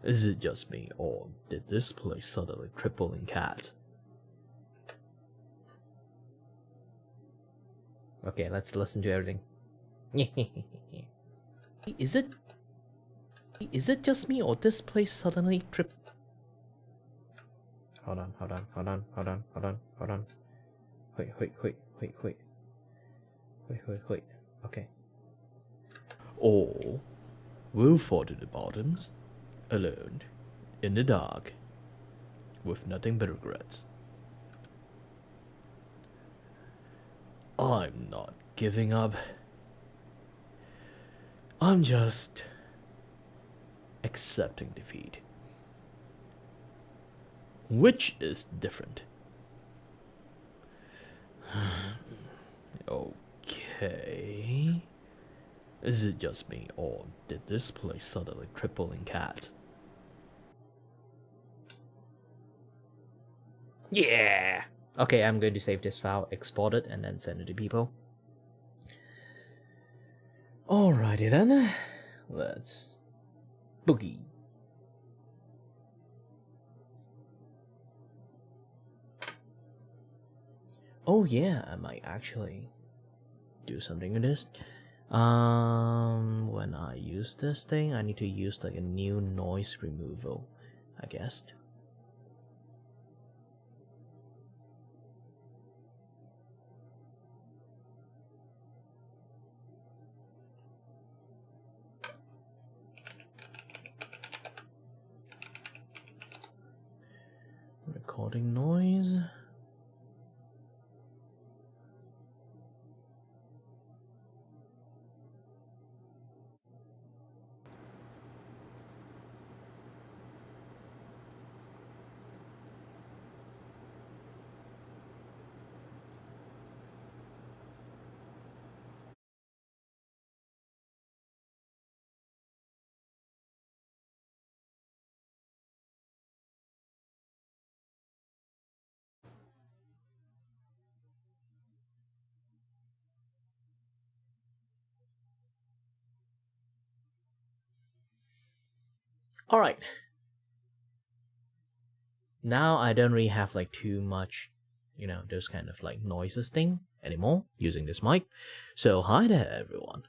Speaker 1: Is it just me, or did this place suddenly triple in cats? Okay, let's listen to everything. Is it just me, or this place suddenly trip? Hold on. Wait. Okay. Or we'll fall to the bottoms, alone, in the dark, with nothing but regrets. I'm not giving up. I'm just accepting defeat. Which is different. Okay. Is it just me, or did this place suddenly triple in cats? Yeah! Okay, I'm going to save this file, export it, and then send it to people. Alrighty then. Let's boogie. Oh yeah, I might actually do something with this. When I use this thing, I need to use like a new noise removal, I guess. Recording noise. Alright. Now I don't really have like too much, those kind of like noises thing anymore using this mic. So hi there everyone.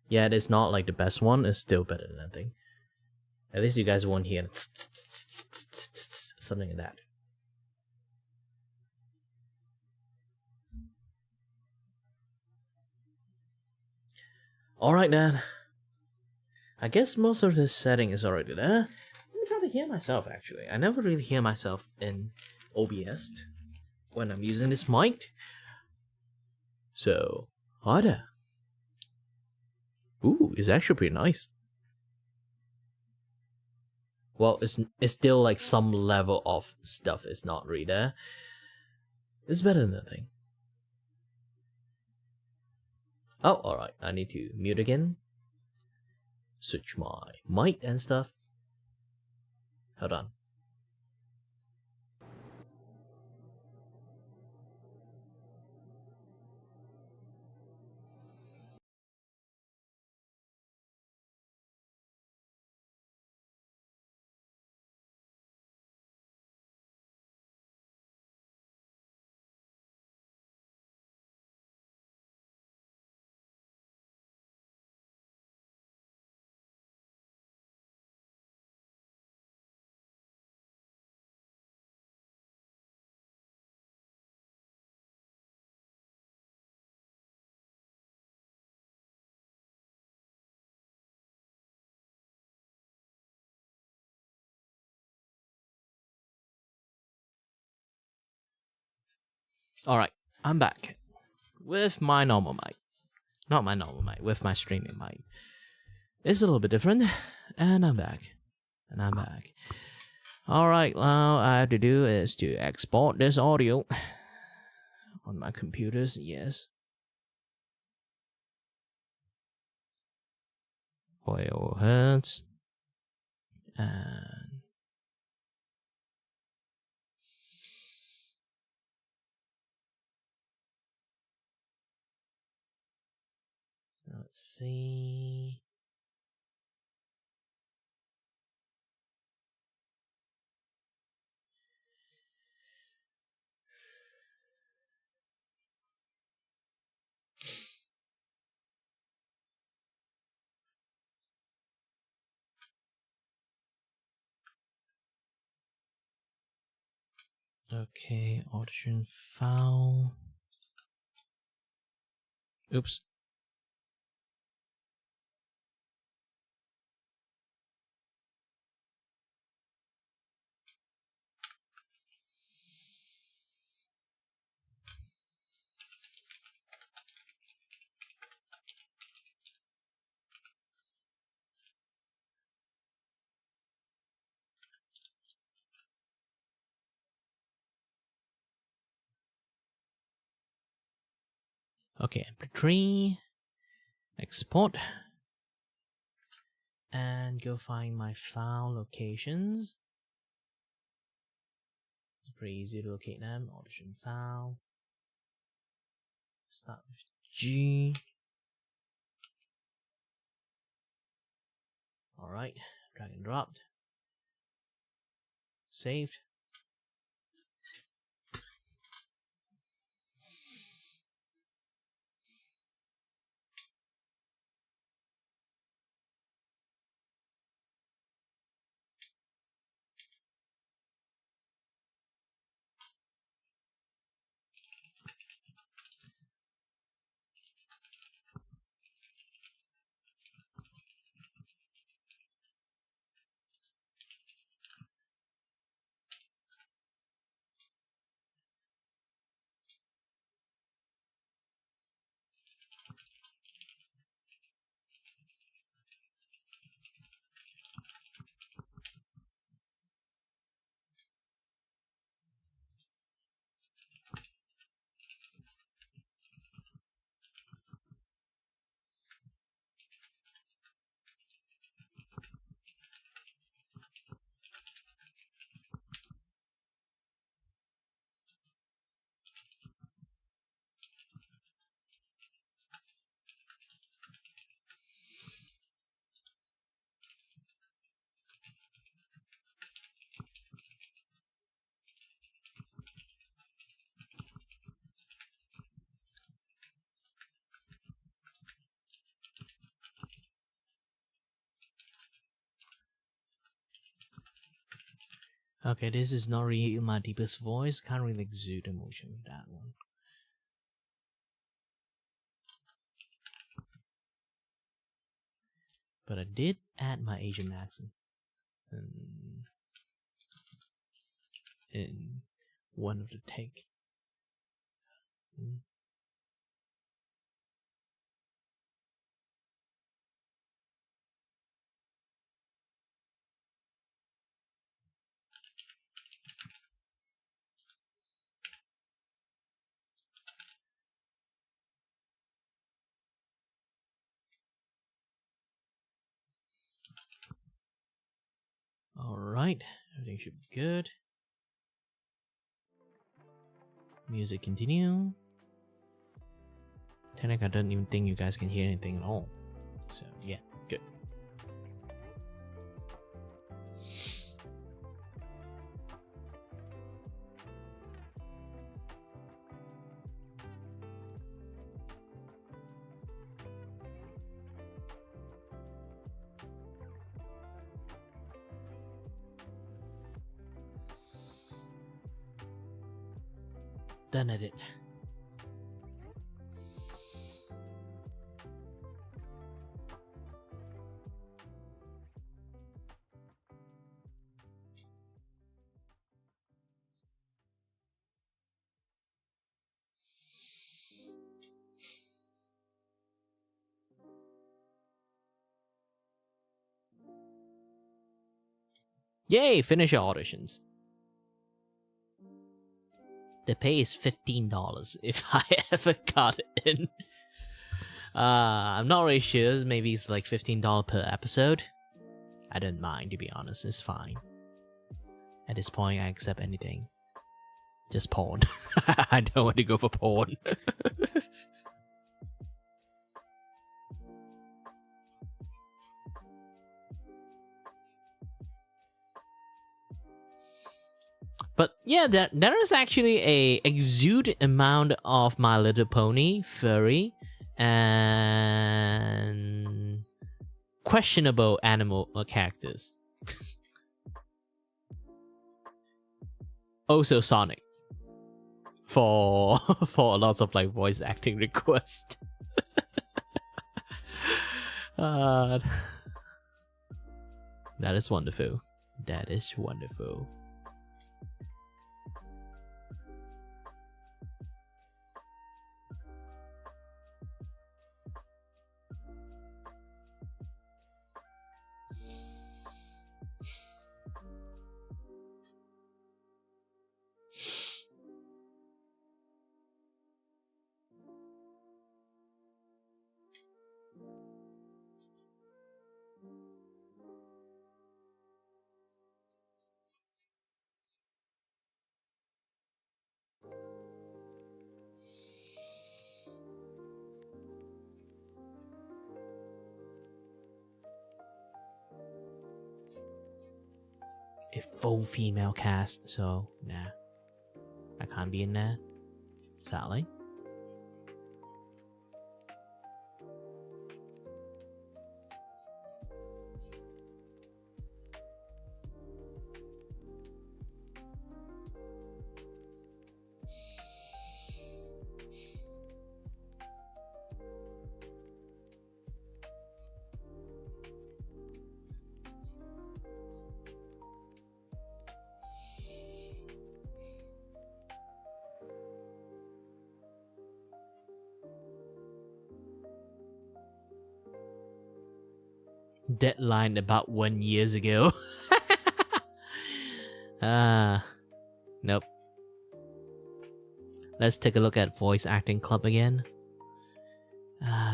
Speaker 1: Yeah, it's not like the best one, it's still better than nothing. At least you guys won't hear something like that. Alright then. I guess most of the setting is already there. Let me try to hear myself actually. I never really hear myself in OBS when I'm using this mic. So, hi there. Ooh, it's actually pretty nice. Well, it's still like some level of stuff is not really there. It's better than nothing. Oh, alright. I need to mute again. Switch my mic and stuff. Hold on. Alright, I'm back. With my normal mic. Not my normal mic, with my streaming mic. It's a little bit different. And I'm back. Alright, now all I have to do is to export this audio on my computers, yes. For your heads. And let's see. Okay, audition file. Oops. Okay, MP3. Export. And go find my file locations. It's pretty easy to locate them. Audition file. Start with G. Alright, drag and dropped. Saved. Okay, this is not really my deepest voice. Can't really exude emotion with that one. But I did add my Asian accent in one of the take. Alright, everything should be good. Music continue. Technically, I don't even think you guys can hear anything at all. So, yeah, good. Done at it. Yay, finish your auditions. The pay is $15 if I ever got in. I'm not really sure. Maybe it's like $15 per episode. I don't mind, to be honest. It's fine. At this point, I accept anything. Just porn. I don't want to go for porn. But yeah, there is actually a exude amount of My Little Pony furry and questionable animal characters. Also Sonic for lots of like voice acting requests. That is wonderful. That is wonderful. a full female cast, so nah, I can't be in there, sadly. Deadline about 1 year ago. Nope. Let's take a look at Voice Acting Club again.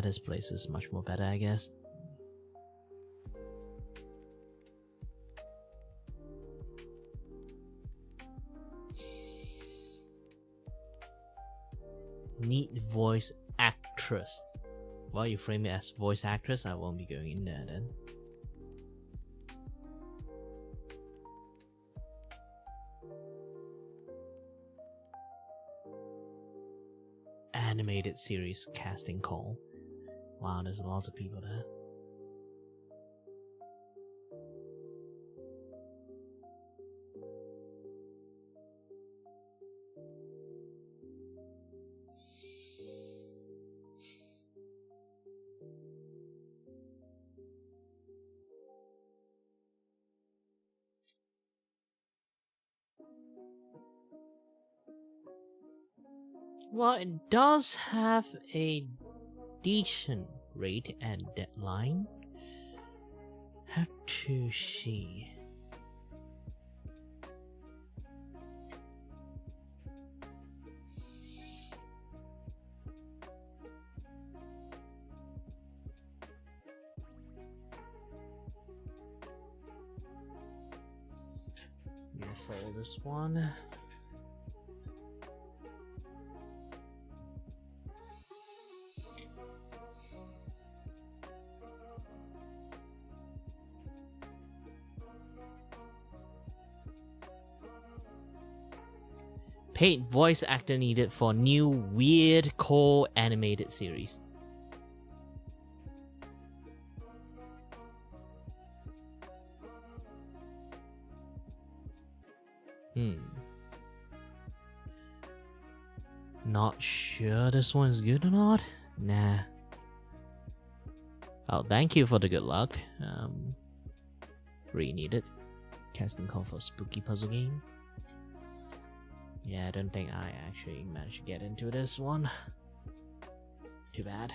Speaker 1: This place is much more better, I guess. Need voice actress. Well, you frame it as voice actress, I won't be going in there then. Animated series casting call. Wow, there's lots of people there. Well, it does have a decent rate and deadline. Have to see. I'm gonna follow this one. Paid voice actor needed for new weird core animated series. Not sure this one is good or not. Nah. Oh, thank you for the good luck. Really needed. Casting call for spooky puzzle game. Yeah, I don't think I actually managed to get into this one. Too bad.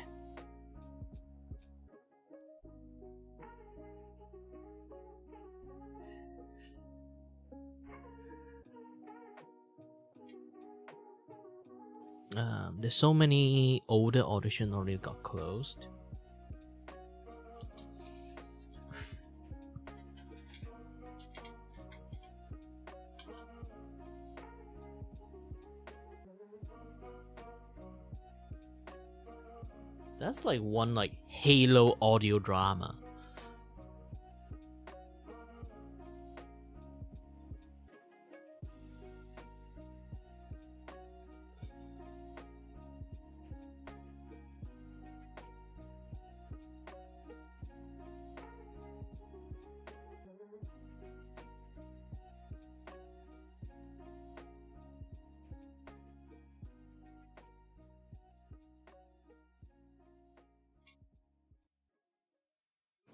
Speaker 1: There's so many older auditions already got closed. That's like one like Halo audio drama.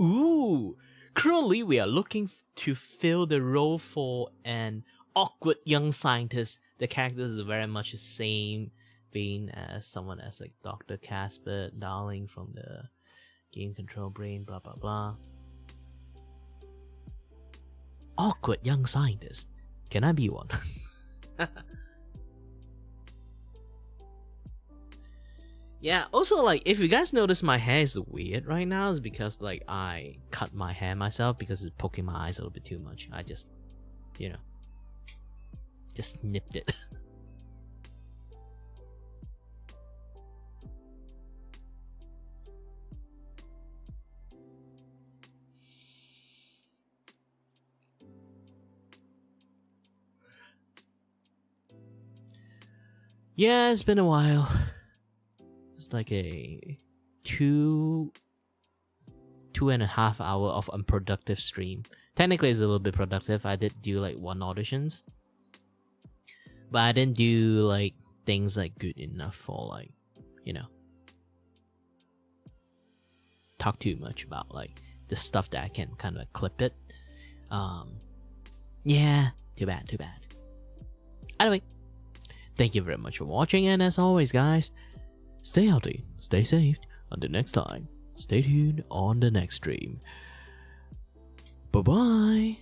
Speaker 1: Ooh! Currently, we are looking to fill the role for an awkward young scientist. The character is very much the same vein as someone as like Dr. Casper Darling from the Game Control Brain, blah blah blah. Awkward young scientist. Can I be one? Yeah, also like if you guys notice my hair is weird right now, it's because like I cut my hair myself because it's poking my eyes a little bit too much. I just, you know, just nipped it. Yeah, it's been a while. It's like a 2.5 hour of unproductive stream. Technically, it's a little bit productive. I did do like 1 auditions, but I didn't do like things like good enough for like, you know, talk too much about like the stuff that I can kind of like clip it. Yeah, too bad. Anyway, thank you very much for watching, and as always, guys, stay healthy, stay safe. Until next time, stay tuned on the next stream. Bye bye.